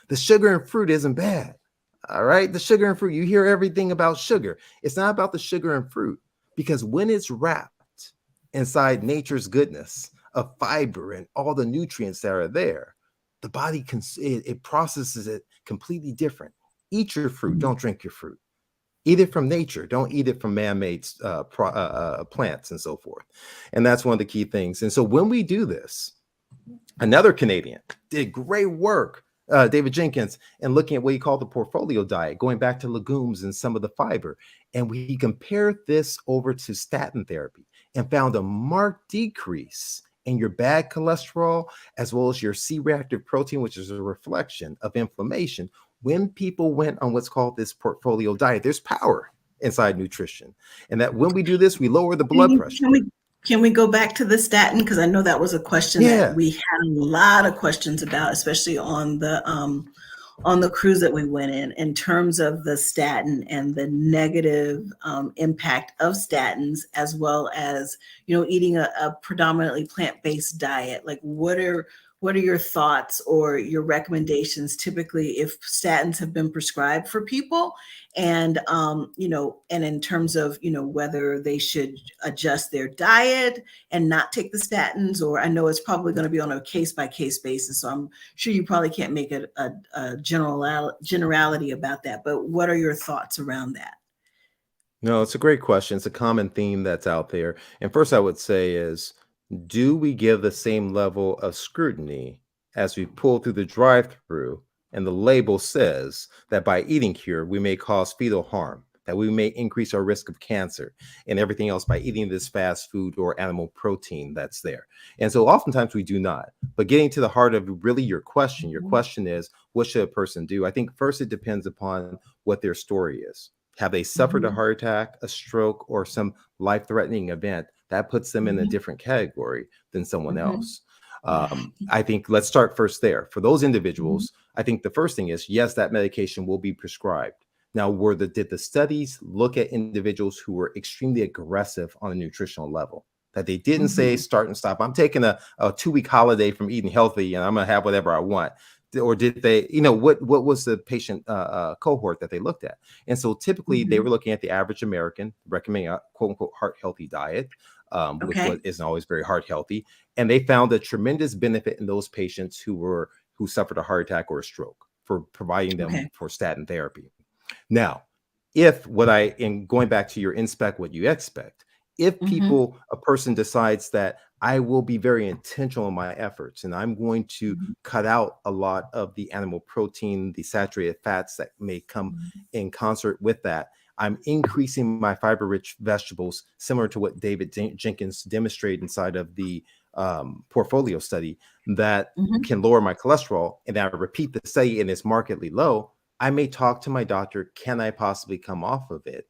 The sugar in fruit isn't bad. All right. The sugar and fruit, you hear everything about sugar. It's not about the sugar and fruit, because when it's wrapped inside nature's goodness of fiber and all the nutrients that are there, the body it processes it completely different. Eat your fruit. Don't drink your fruit. Eat it from nature. Don't eat it from man-made plants and so forth. And that's one of the key things. And so when we do this, another Canadian did great work, David Jenkins, and looking at what he called the portfolio diet, going back to legumes and some of the fiber. And we compared this over to statin therapy and found a marked decrease in your bad cholesterol, as well as your C-reactive protein, which is a reflection of inflammation, when people went on what's called this portfolio diet. There's power inside nutrition. And that when we do this, we lower the blood pressure. Can we go back to the statin? Because I know that was a question that we had a lot of questions about, especially on the cruise that we went in terms of the statin and the negative impact of statins, as well as, eating a predominantly plant-based diet. Like, what are your thoughts or your recommendations typically if statins have been prescribed for people, and and in terms of whether they should adjust their diet and not take the statins? Or I know it's probably going to be on a case-by-case basis, so I'm sure you probably can't make a generality about that, but what are your thoughts around that? No, it's a great question. It's a common theme that's out there. And first I would say is, do we give the same level of scrutiny as we pull through the drive-through and the label says that by eating here, we may cause fetal harm, that we may increase our risk of cancer and everything else by eating this fast food or animal protein that's there? And so oftentimes we do not. But getting to the heart of really your question is, what should a person do? I think first it depends upon what their story is. Have they suffered a heart attack, a stroke, or some life-threatening event? That puts them in a different category than someone else. I think let's start first there. For those individuals, I think the first thing is, yes, that medication will be prescribed. Now, did the studies look at individuals who were extremely aggressive on a nutritional level? That they didn't say start and stop. I'm taking a 2-week holiday from eating healthy and I'm going to have whatever I want. Or did they, what was the patient cohort that they looked at? And so typically they were looking at the average American, recommending a quote unquote heart healthy diet, which isn't always very heart healthy. And they found a tremendous benefit in those patients who suffered a heart attack or a stroke for providing them for statin therapy. Now, going back to your inspect what you expect, if a person decides that I will be very intentional in my efforts and I'm going to cut out a lot of the animal protein, the saturated fats that may come in concert with that, I'm increasing my fiber-rich vegetables, similar to what David Jenkins demonstrated inside of the portfolio study, that can lower my cholesterol, and I repeat the study and it's markedly low, I may talk to my doctor, can I possibly come off of it?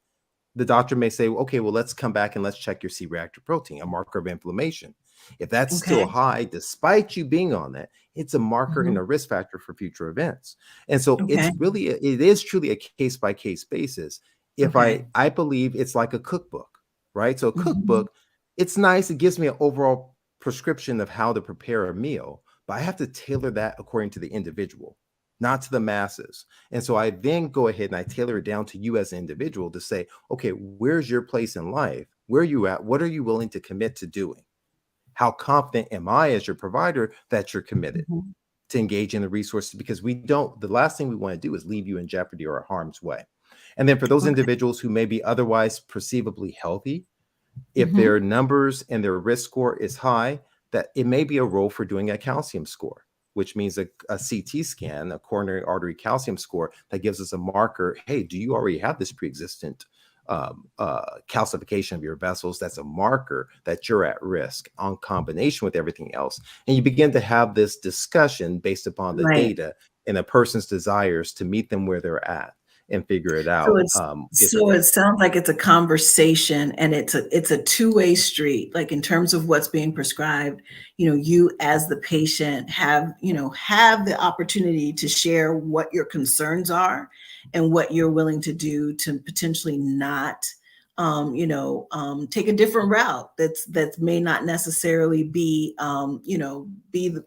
the doctor may say, okay, well, let's come back and let's check your C-reactive protein, a marker of inflammation. If that's still Okay. high, despite you being on that, it's a marker and Mhm. a risk factor for future events. And so Okay. it is truly a case by case basis. If Okay. I believe it's like a cookbook, right? So a Mhm. cookbook, it's nice. It gives me an overall prescription of how to prepare a meal, but I have to tailor that according to the individual, not to the masses. And so I then go ahead and I tailor it down to you as an individual to say, okay, where's your place in life? Where are you at? What are you willing to commit to doing? How confident am I as your provider that you're committed Mhm. to engage in the resources? Because the last thing we want to do is leave you in jeopardy or harm's way. And then for those Okay. individuals who may be otherwise perceivably healthy, if their Mhm. numbers and their risk score is high, that it may be a role for doing a calcium score, which means a CT scan, a coronary artery calcium score that gives us a marker. Hey, do you already have this pre-existent calcification of your vessels? That's a marker that you're at risk on combination with everything else. And you begin to have this discussion based upon the Right. data and a person's desires to meet them where they're at and figure it So out. it's If so it sounds like it's a conversation and it's a two-way street, like in terms of what's being prescribed, you as the patient have the opportunity to share what your concerns are and what you're willing to do to potentially not take a different route that may not necessarily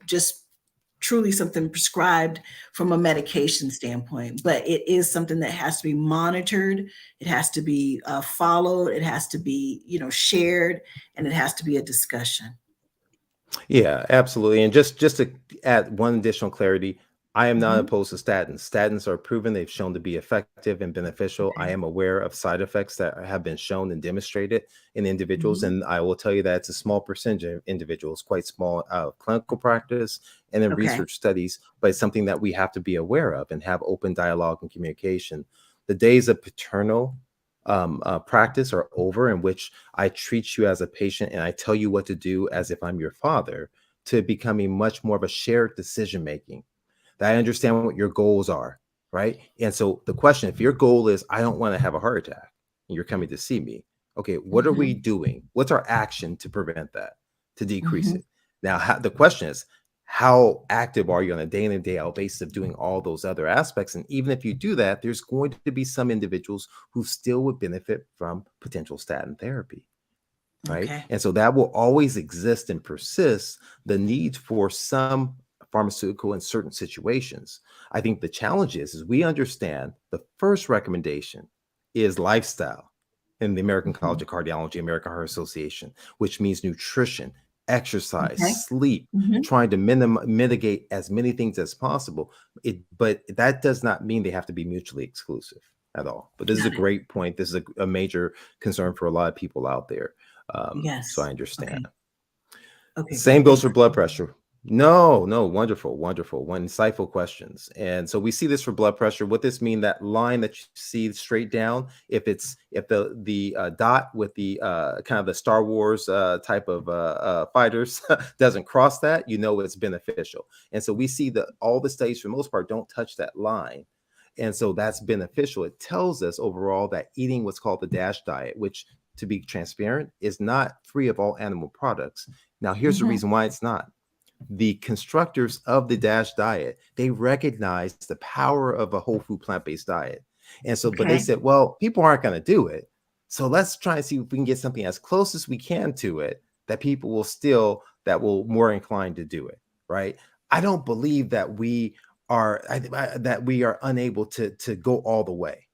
just truly something prescribed from a medication standpoint, but it is something that has to be monitored. It has to be followed. It has to be, shared, and it has to be a discussion. Yeah, absolutely. And just to add one additional clarity, I am not Mhm. opposed to statins. Statins are proven; they've shown to be effective and beneficial. I Okay. am aware of side effects that have been shown and demonstrated in individuals, Mhm. and I will tell you that it's a small percentage of individuals, quite small out of clinical practice and in Okay. research studies, but it's something that we have to be aware of and have open dialogue and communication. The days of paternal practice are over, in which I treat you as a patient and I tell you what to do as if I'm your father, to becoming much more of a shared decision making, that I understand what your goals are, right? And so the question, if your goal is, I don't want to have a heart attack, and you're coming to see me, okay, what are we Mhm. doing? What's our action to prevent that, to decrease Mhm. it? Now, the question is, how active are you on a day in and day out basis of doing all those other aspects? And even if you do that, there's going to be some individuals who still would benefit from potential statin therapy, right? Okay. And so that will always exist and persist, the need for some pharmaceutical in certain situations. I think the challenge is we understand the first recommendation is lifestyle in the American College Mhm. of Cardiology, American Heart Association, which means nutrition, exercise, Okay. sleep, Mhm. trying to mitigate as many things as possible. But that does not mean they have to be mutually exclusive at all. But this is a Got it. great point. This is a major concern for a lot of people out there. So I Yes. understand. Okay. Okay, Same great. goes Thank for blood you. pressure. No, no, wonderful, wonderful. One insightful questions. And so we see this for blood pressure. What this mean? That line that you see straight down, if the dot with the kind of the Star Wars type of fighters doesn't cross that, you know it's beneficial. And so we see that all the studies for the most part don't touch that line. And so that's beneficial. It tells us overall that eating what's called the DASH diet, which, to be transparent, is not free of all animal products. Now, here's the Mhm. reason why it's not. The constructors of the DASH diet, they recognized the power of a whole food plant-based diet. And so, but they Okay. said, well, people aren't going to do it. So let's try and see if we can get something as close as we can to it that people will still, that will more inclined to do it. Right. I don't believe that that we are unable to go all the way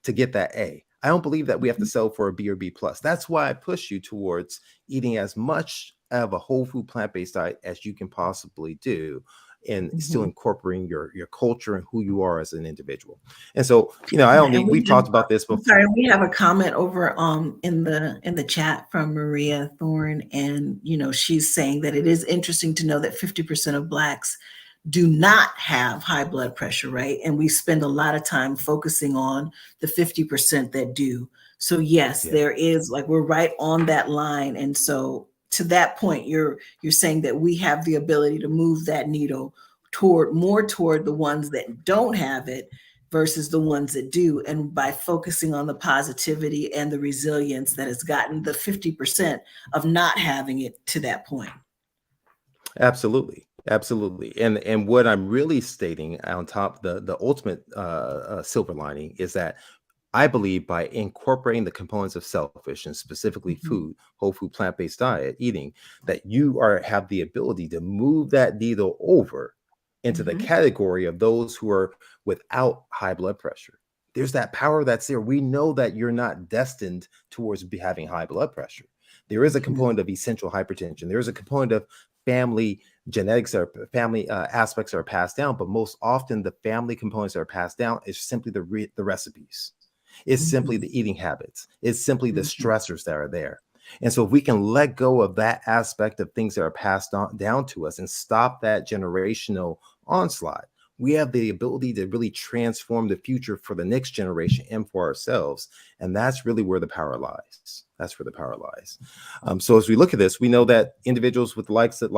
to get that A. I don't believe that we have to Mhm. sell for a B or B plus. That's why I push you towards eating as much of a whole food plant-based diet as you can possibly do, and still Mhm. incorporating your culture and who you are as an individual. And so, I Yeah, don't and need, we we've just talked about this I'm before. sorry, we have a comment over in the chat from Maria Thorne, and she's saying that it is interesting to know that 50% of Blacks do not have high blood pressure, right? And we spend a lot of time focusing on the 50% that do. So yes, Yeah. there is, like, we're right on that line. And so to that point, you're saying that we have the ability to move that needle toward the ones that don't have it, versus the ones that do. And by focusing on the positivity and the resilience that has gotten the 50% of not having it to that point. Absolutely. Absolutely. And what I'm really stating on top, the ultimate silver lining is that I believe by incorporating the components of selfish and specifically Mm-hmm. food, whole food, plant-based diet, eating, that you have the ability to move that needle over into the Mm-hmm. category of those who are without high blood pressure. There's that power that's there. We know that you're not destined towards having high blood pressure. There is a Mm-hmm. component of essential hypertension. There is a component of family genetics or family aspects that are passed down, but most often the family components that are passed down is simply the recipes. It's simply Mm-hmm. the eating habits. It's simply the Mm-hmm. stressors that are there. And so if we can let go of that aspect of things that are passed on down to us and stop that generational onslaught, we have the ability to really transform the future for the next generation and for ourselves. And that's really where the power lies. That's where the power lies. So as we look at this, we know that individuals with the likes of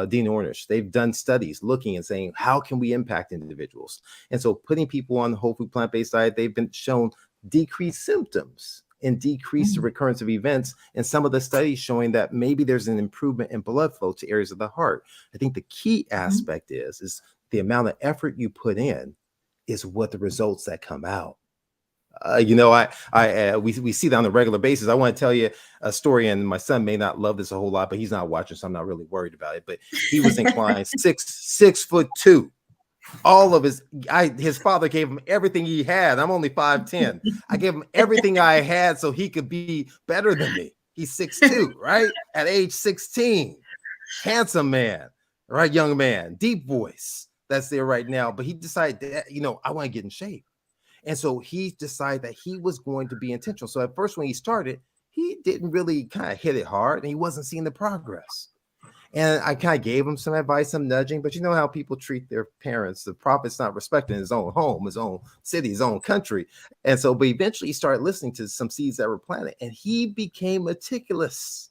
Dean Ornish, they've done studies looking and saying, how can we impact individuals? And so putting people on the whole food plant-based diet, they've been shown decreased symptoms and decrease the recurrence of events. And some of the studies showing that maybe there's an improvement in blood flow to areas of the heart. I think the key aspect is the amount of effort you put in is what the results that come out. We see that on a regular basis. I want to tell you a story, and my son may not love this a whole lot, but he's not watching, so I'm not really worried about it. But he was inclined 6'2". All of his father gave him everything he had. I'm only 5'10". I gave him everything I had so he could be better than me. He's 6'2", right? At age 16, handsome man, right? Young man, deep voice that's there right now. But he decided that, I want to get in shape. And so he decided that he was going to be intentional. So at first, when he started, he didn't really kind of hit it hard and he wasn't seeing the progress. And I kind of gave him some advice, some nudging, but you know how people treat their parents. The prophet's not respecting his own home, his own city, his own country. And so, but eventually he started listening to some seeds that were planted and he became meticulous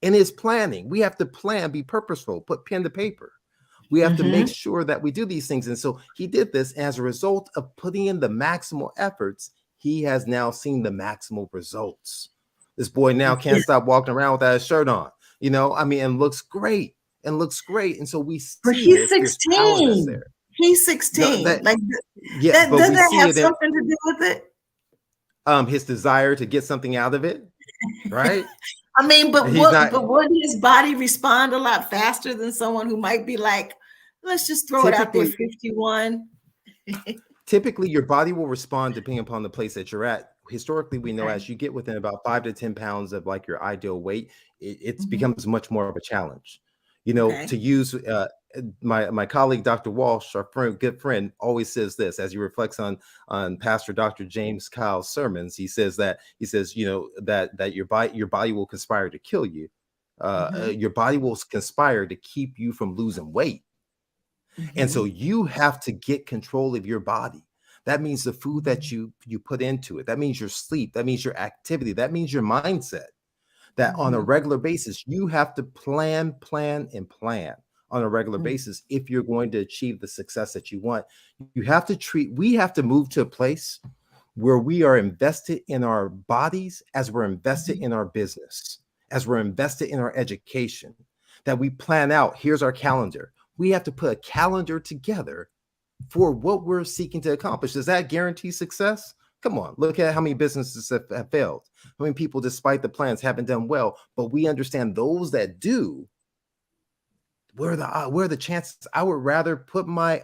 in his planning. We have to plan, be purposeful, put pen to paper. We have to make sure that we do these things. And so he did this. As a result of putting in the maximal efforts, he has now seen the maximal results. This boy now can't stop walking around without his shirt on, and looks great And so we But see he's this, there's power that's 16. there. He's No, 16. that, Like yeah, that, but does we that see have it in something to do with it? his desire to get something out of it, right? I mean, but He's not would his body respond a lot faster than someone who might be like, let's just throw it out there, typically 51? typically your body will respond depending upon the place that you're at. Historically, we know Okay. as you get within about 5 to 10 pounds of like your ideal weight, it Mm-hmm. becomes much more of a challenge. Okay. To use my colleague Dr. Walsh, our good friend, always says this as he reflects on Pastor Dr. James Kyle's sermons. He says that that your body will conspire to kill you. Your body will conspire to keep you from losing weight. And so you have to get control of your body. That means the food that you put into it. That means your sleep. That means your activity. That means your mindset. That on a regular basis, you have to plan on a regular basis if you're going to achieve the success that you want. We have to move to a place where we are invested in our bodies as we're invested in our business, as we're invested in our education, that we plan out, here's our calendar. We have to put a calendar together for what we're seeking to accomplish. Does that guarantee success? Come on, look at how many businesses have failed. How many people, despite the plans, haven't done well. But we understand those that do, where are the chances? I would rather put my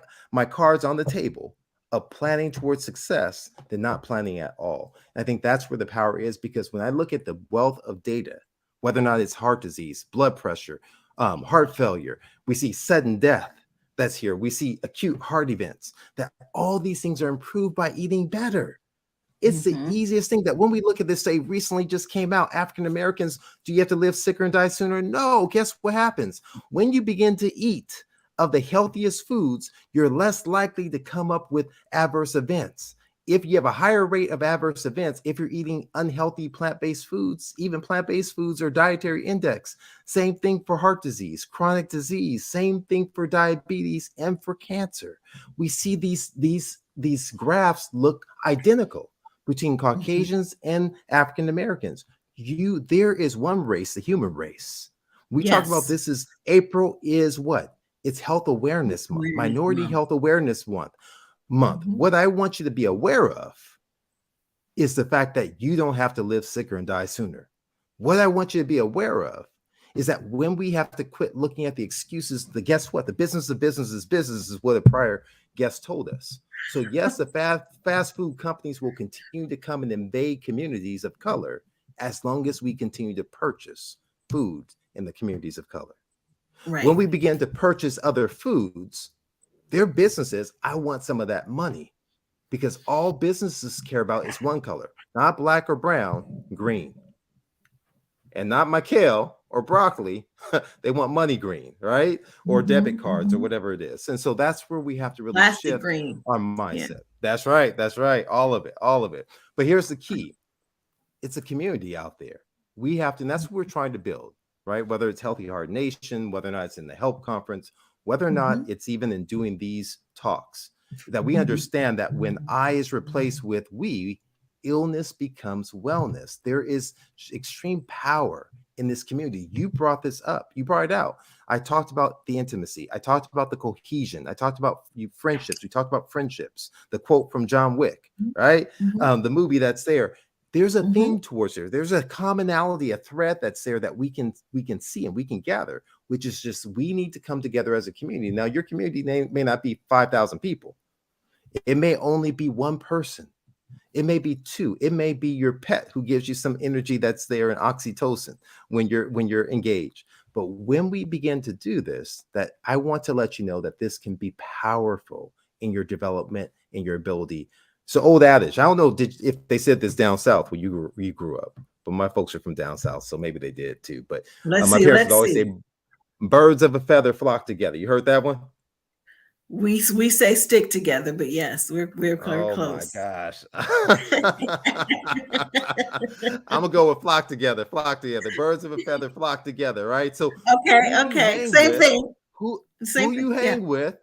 cards on the table of planning towards success than not planning at all. And I think that's where the power is, because when I look at the wealth of data, whether or not it's heart disease, blood pressure, heart failure, we see sudden death that's here. We see acute heart events, that all these things are improved by eating better. It's the easiest thing that when we look at this, say recently just came out, African Americans, do you have to live sicker and die sooner? No. Guess what happens? When you begin to eat of the healthiest foods, you're less likely to come up with adverse events. If you have a higher rate of adverse events, if you're eating unhealthy plant-based foods, even plant-based foods or dietary index, same thing for heart disease, chronic disease, same thing for diabetes and for cancer. We see these these graphs look identical between Mhm. Caucasians and African Americans. There is one race, the human race. We talk about Yes. this is April is what? It's Health Awareness Month, Awareness Minority Month. Health Awareness Month. Mhm. What I want you to be aware of is the fact that you don't have to live sicker and die sooner. What I want you to be aware of is that when we have to quit looking at the excuses, guess what? The business of business is what a prior guest told us. So yes, the fast food companies will continue to come and invade communities of color as long as we continue to purchase food in the communities of color. When Right. we begin to purchase other foods, their businesses, I want some of that money, because all businesses care about is one color, not black or brown, green, and not my kale or broccoli. They want money green, right? Or debit Mhm. cards or Mhm. whatever it is. And so that's where we have to really Plastic shift green. our Yeah. mindset. That's right. That's right. All of it. All of it. But here's the key. It's a community out there. We have to, and that's what we're trying to build, right? Whether it's Healthy Heart Nation, whether or not it's in the HELP conference, whether or not Mhm. it's even in doing these talks, that we Mhm. understand that when I is replaced with we, illness becomes wellness. There is extreme power in this community. You brought this up. You brought it out. I talked about the intimacy. I talked about the cohesion. I talked about friendships. We talked about friendships. The quote from John Wick, right? Mhm. The movie that's there. There's a Mhm. theme towards there. There's a commonality, a thread that's there that we can see and we can gather, which is just we need to come together as a community. Now, your community may not be 5,000 people. It may only be one person. It may be two. It may be your pet who gives you some energy that's there in oxytocin when you're engaged. But when we begin to do this, that I want to let you know that this can be powerful in your development, in your ability. So old adage. I don't know if they said this down south when you grew up, but my folks are from down south, so maybe they did too. But Let's my see. parents would Let's always see. say, "Birds of a feather flock together." You heard that one? We say stick together, but yes, we're very Oh my close. gosh. I'm gonna go with flock together, flock together. Birds of a feather flock together, right? So Okay. who you Okay. hang Same with, thing. who Same who thing. you Yeah. hang with,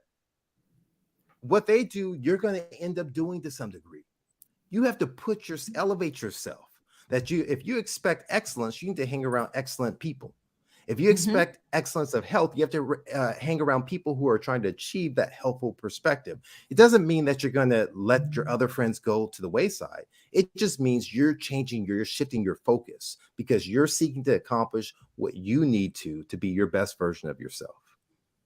what they do, you're gonna end up doing to some degree. You have to elevate yourself. That if you expect excellence, you need to hang around excellent people. If you Mhm. expect excellence of health, you have to hang around people who are trying to achieve that healthful perspective. It doesn't mean that you're going to let your other friends go to the wayside. It just means you're shifting your focus because you're seeking to accomplish what you need to be your best version of yourself.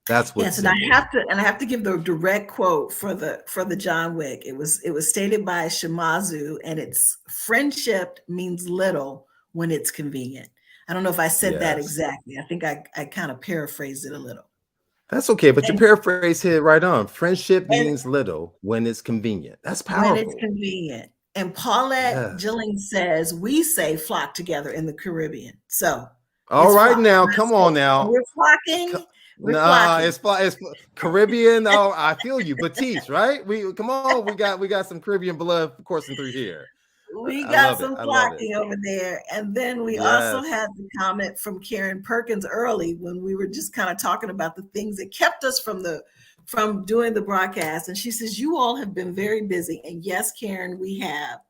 That's what's Yes, and I simple. have to give the direct quote for the John Wick. It was stated by Shimazu, and it's friendship means little when it's convenient. I don't know if I said that Yes. exactly. I think I kind of paraphrased it a little. That's okay, but your And paraphrase hit it right on. Friendship and means little when it's convenient. That's when it's powerful. convenient. And Paulette Yes. Gilling says we say flock together in the Caribbean. So All it's right flock. now, When I come on say now. we're flocking, we're Nah, flocking. it's Caribbean. Oh, I feel you, Batiste, right? We come on, we got some Caribbean blood coursing through here. We I got love it. some I love it. flocking over there. And then we also Yes. had the comment from Karen Perkins early when we were just kind of talking about the things that kept us from doing the broadcast. And she says, you all have been very busy. And yes, Karen, we have.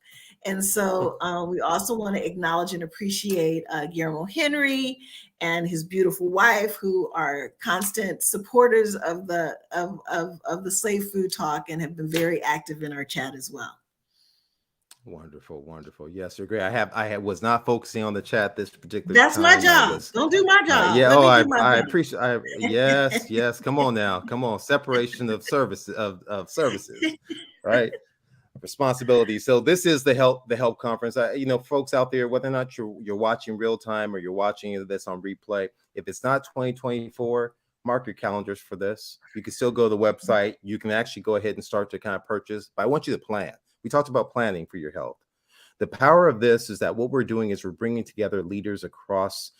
And so we also want to acknowledge and appreciate Guillermo Henry and his beautiful wife, who are constant supporters of the Slave Food Talk and have been very active in our chat as well. Wonderful, wonderful. Yes, you're great. Was not focusing on the chat this particular That's my time. I job. was Don't do my job. yeah, Let oh, me do I my I job. appreciate yes, yes. Come on now. Come on. Separation of service of services, right? Responsibility. So this is the help conference. Folks out there, whether or not you're watching real time or you're watching this on replay, if it's not 2024, mark your calendars for this. You can still go to the website. You can actually go ahead and start to kind of purchase, but I want you to plan. We talked about planning for your health. The power of this is that what we're doing is we're bringing together leaders across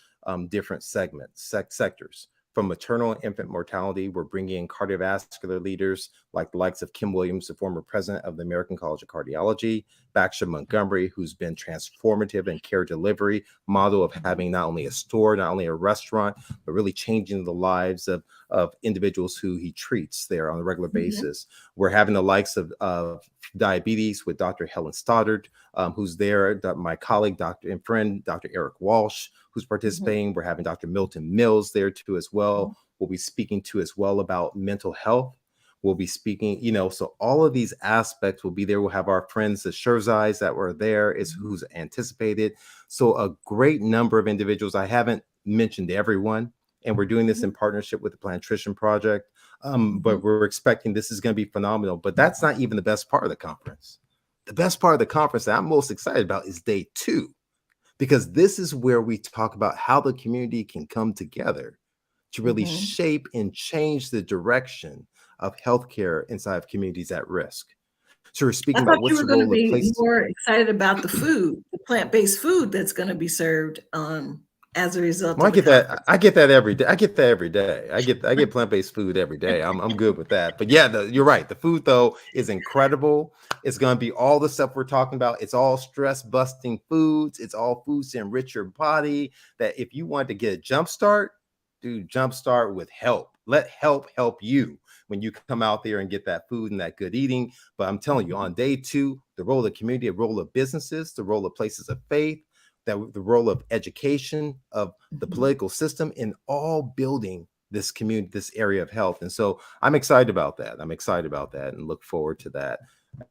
different segments, sectors. From maternal and infant mortality, we're bringing in cardiovascular leaders like the likes of Kim Williams, the former president of the American College of Cardiology, Baxter Montgomery, who's been transformative in care delivery, model of having not only a store, not only a restaurant, but really changing the lives of of individuals who he treats there on a regular Mhm. basis. We're having the likes of diabetes with Dr. Helen Stoddard, who's there, my colleague, Dr. and friend, Dr. Eric Walsh, who's Mhm. participating. We're having Dr. Milton Mills there too as well. Mhm. We'll be speaking to as well about mental health. We'll be speaking, so all of these aspects will be there. We'll have our friends, the Shurzais that were there, is who's anticipated. So a great number of individuals. I haven't mentioned everyone, and we're doing this in partnership with the Plantrition Project. But Mhm. we're expecting this is going to be phenomenal. But that's not even the best part of the conference. The best part of the conference that I'm most excited about is day 2, because this is where we talk about how the community can come together to really Mhm. shape and change the direction of healthcare inside of communities at risk. So we're I speaking thought about you what's were the going to role of be places. more excited about the food, the plant-based food that's going to be served as a result Well, I of the get that. conference. I get that every day. I get that every day. I get plant-based food every day. I'm good with that. But yeah, you're right. The food though is incredible. It's going to be all the stuff we're talking about. It's all stress-busting foods. It's all foods to enrich your body. That if you want to get a jump start, dude, jump start with help. Let help you when you come out there and get that food and that good eating. But I'm telling you, Mhm. on day 2, the role of the community, the role of businesses, the role of places of faith, that the role of education, of the Mhm. political system, in all building this community, this area of health. And so I'm excited about that. I'm excited about that and look forward to that,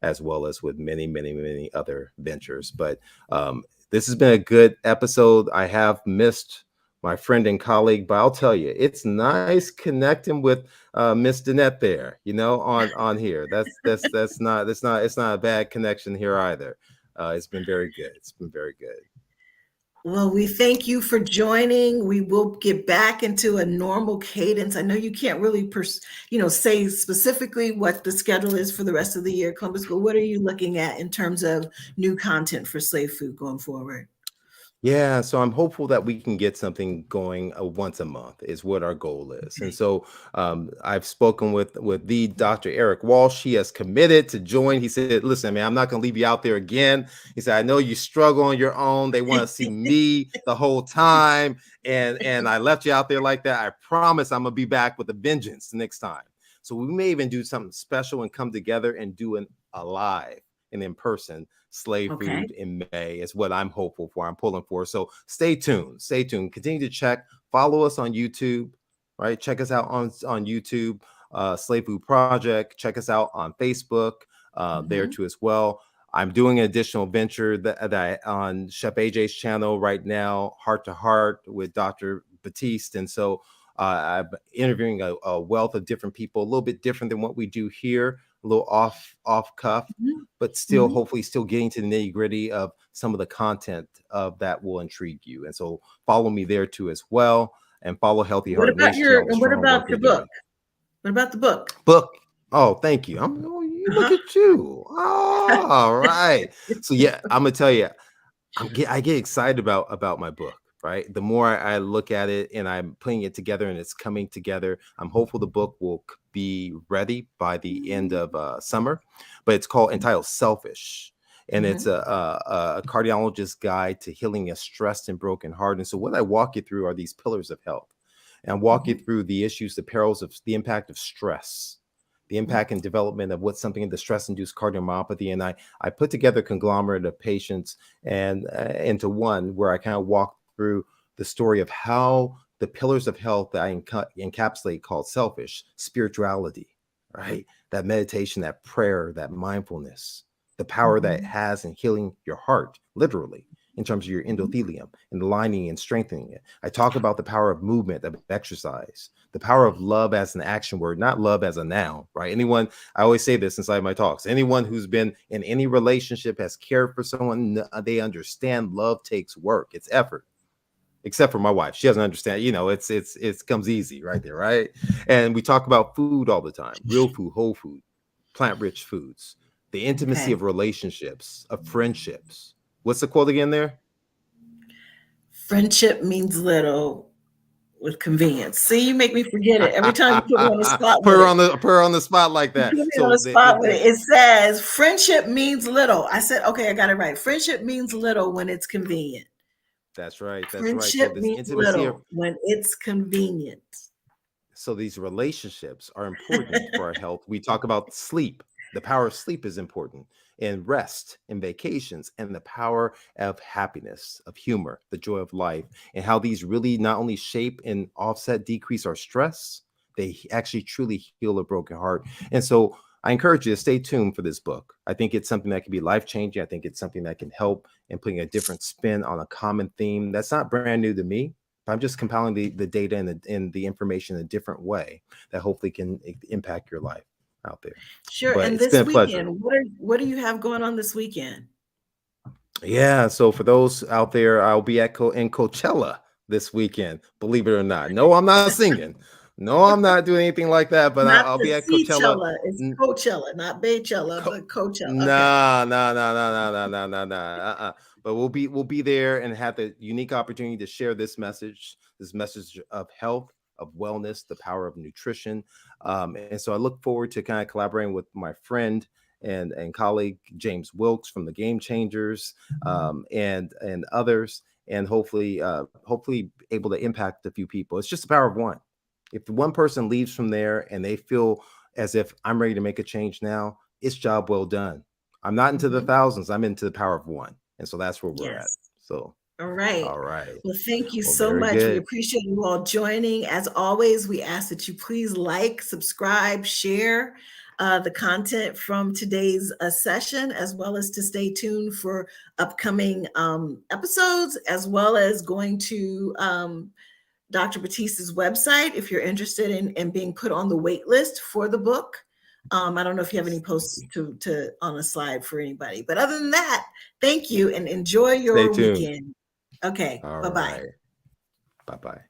as well as with many other ventures. But this has been a good episode. I have missed my friend and colleague, but I'll tell you, it's nice connecting with Miss Danette there, on here. It's not a bad connection here either. It's been very good. It's been very good. Well, we thank you for joining. We will get back into a normal cadence. I know you can't really, say specifically what the schedule is for the rest of the year, Columbus, but what are you looking at in terms of new content for Slave Food going forward? Yeah, so I'm hopeful that we can get something going once a month is what our goal is. And Okay. so I've spoken with the Dr. Eric Walsh. He has committed to join. He said, "Listen, man, I'm not going to leave you out there again." He said, "I know you struggle on your own. They want to see me the whole time, and I left you out there like that. I promise I'm gonna be back with a vengeance next time." So we may even do something special and come together and do a live and in person Slave Okay. Food in May is what I'm hopeful for. I'm pulling for. So stay tuned. Stay tuned. Continue to check. Follow us on YouTube. Right. Check us out on YouTube. Slave Food Project. Check us out on Facebook. There Mhm. too as well. I'm doing an additional venture that on Chef AJ's channel right now, Heart to Heart with Dr. Batiste, and so I'm interviewing a wealth of different people, a little bit different than what we do here, a little off cuff, Mhm. but still Mhm. hopefully still getting to the nitty gritty of some of the content of that will intrigue you. And so follow me there too as well, and follow Healthy Heart Nation, all the What strong work about we're your book? doing. What about the book? Book. Oh, thank you. You look Uh-huh. at you. Oh, all right. So yeah, I'm gonna tell you, I get excited about my book, right? The more I look at it and I'm putting it together and it's coming together, I'm hopeful the book will be ready by the end of summer. But it's entitled Selfish, and it's Mhm. a cardiologist's guide to healing a stressed and broken heart. And so what I walk you through are these pillars of health, and I walk you Mhm. through the issues, the perils of the impact of stress, the Mhm. impact and development of what's something in the stress-induced cardiomyopathy, and I put together a conglomerate of patients and into one where I kind of walk through the story of how the pillars of health that I encapsulate called selfish spirituality, right? That meditation, that prayer, that mindfulness, the power that it Mhm. has in healing your heart, literally, in terms of your Mhm. endothelium and aligning and strengthening it. I talk about the power of movement, of exercise, the power of love as an action word, not love as a noun, right? Anyone, I always say this inside my talks, anyone who's been in any relationship, has cared for someone, they understand love takes work, it's effort. Except for my wife, she doesn't understand. It comes easy right there, right? And we talk about food all the time, real food, whole food, plant-rich foods, the intimacy Okay. of relationships, of friendships. What's the quote again there? Friendship means little with convenience. See, you make me forget it every time you put me on the spot with it. Put her on the spot like You that. put me on So the spot with it. It says friendship means little. I said, okay, I got it right. Friendship means little when it's convenient. that's right. That's right. So Friendship this means intimacy of little when it's convenient. So these relationships are important for our health. We talk about sleep. The power of sleep is important, and rest and vacations, and the power of happiness, of humor, the joy of life, and how these really not only shape and offset, decrease our stress, they actually truly heal a broken heart. And so I encourage you to stay tuned for this book. I think it's something that can be life changing. I think it's something that can help in putting a different spin on a common theme that's not brand new to me. I'm just compiling the data and the information in a different way that hopefully can impact your life out there. Sure. But And it's been this a pleasure. weekend, what do you have going on this weekend? Yeah. So for those out there, I'll be in Coachella this weekend. Believe it or not. No, I'm not singing. No, I'm not doing anything like that. But Not I'll the be at Coachella. Coachella, it's Coachella, not Baychella, Co- but Coachella. Okay. Nah, nah, nah, nah, nah, nah, nah, nah, nah. But we'll be there and have the unique opportunity to share this message of health, of wellness, the power of nutrition. And so I look forward to kind of collaborating with my friend and colleague James Wilkes from the Game Changers, and others, and hopefully able to impact a few people. It's just the power of one. If one person leaves from there and they feel as if I'm ready to make a change now, it's job well done. I'm not into the Mhm. thousands, I'm into the power of one. And so that's where we're at. Yes. So, All right. all right. Well, thank you Well, so very much. We good. appreciate you all joining. As always, we ask that you please like, subscribe, share the content from today's session, as well as to stay tuned for upcoming episodes, as well as going to Dr. Batista's website if you're interested in being put on the wait list for the book. I don't know if you have any posts to on a slide for anybody, but other than that, thank you and enjoy Stay your tuned. weekend. Okay, All bye-bye. right. Bye bye.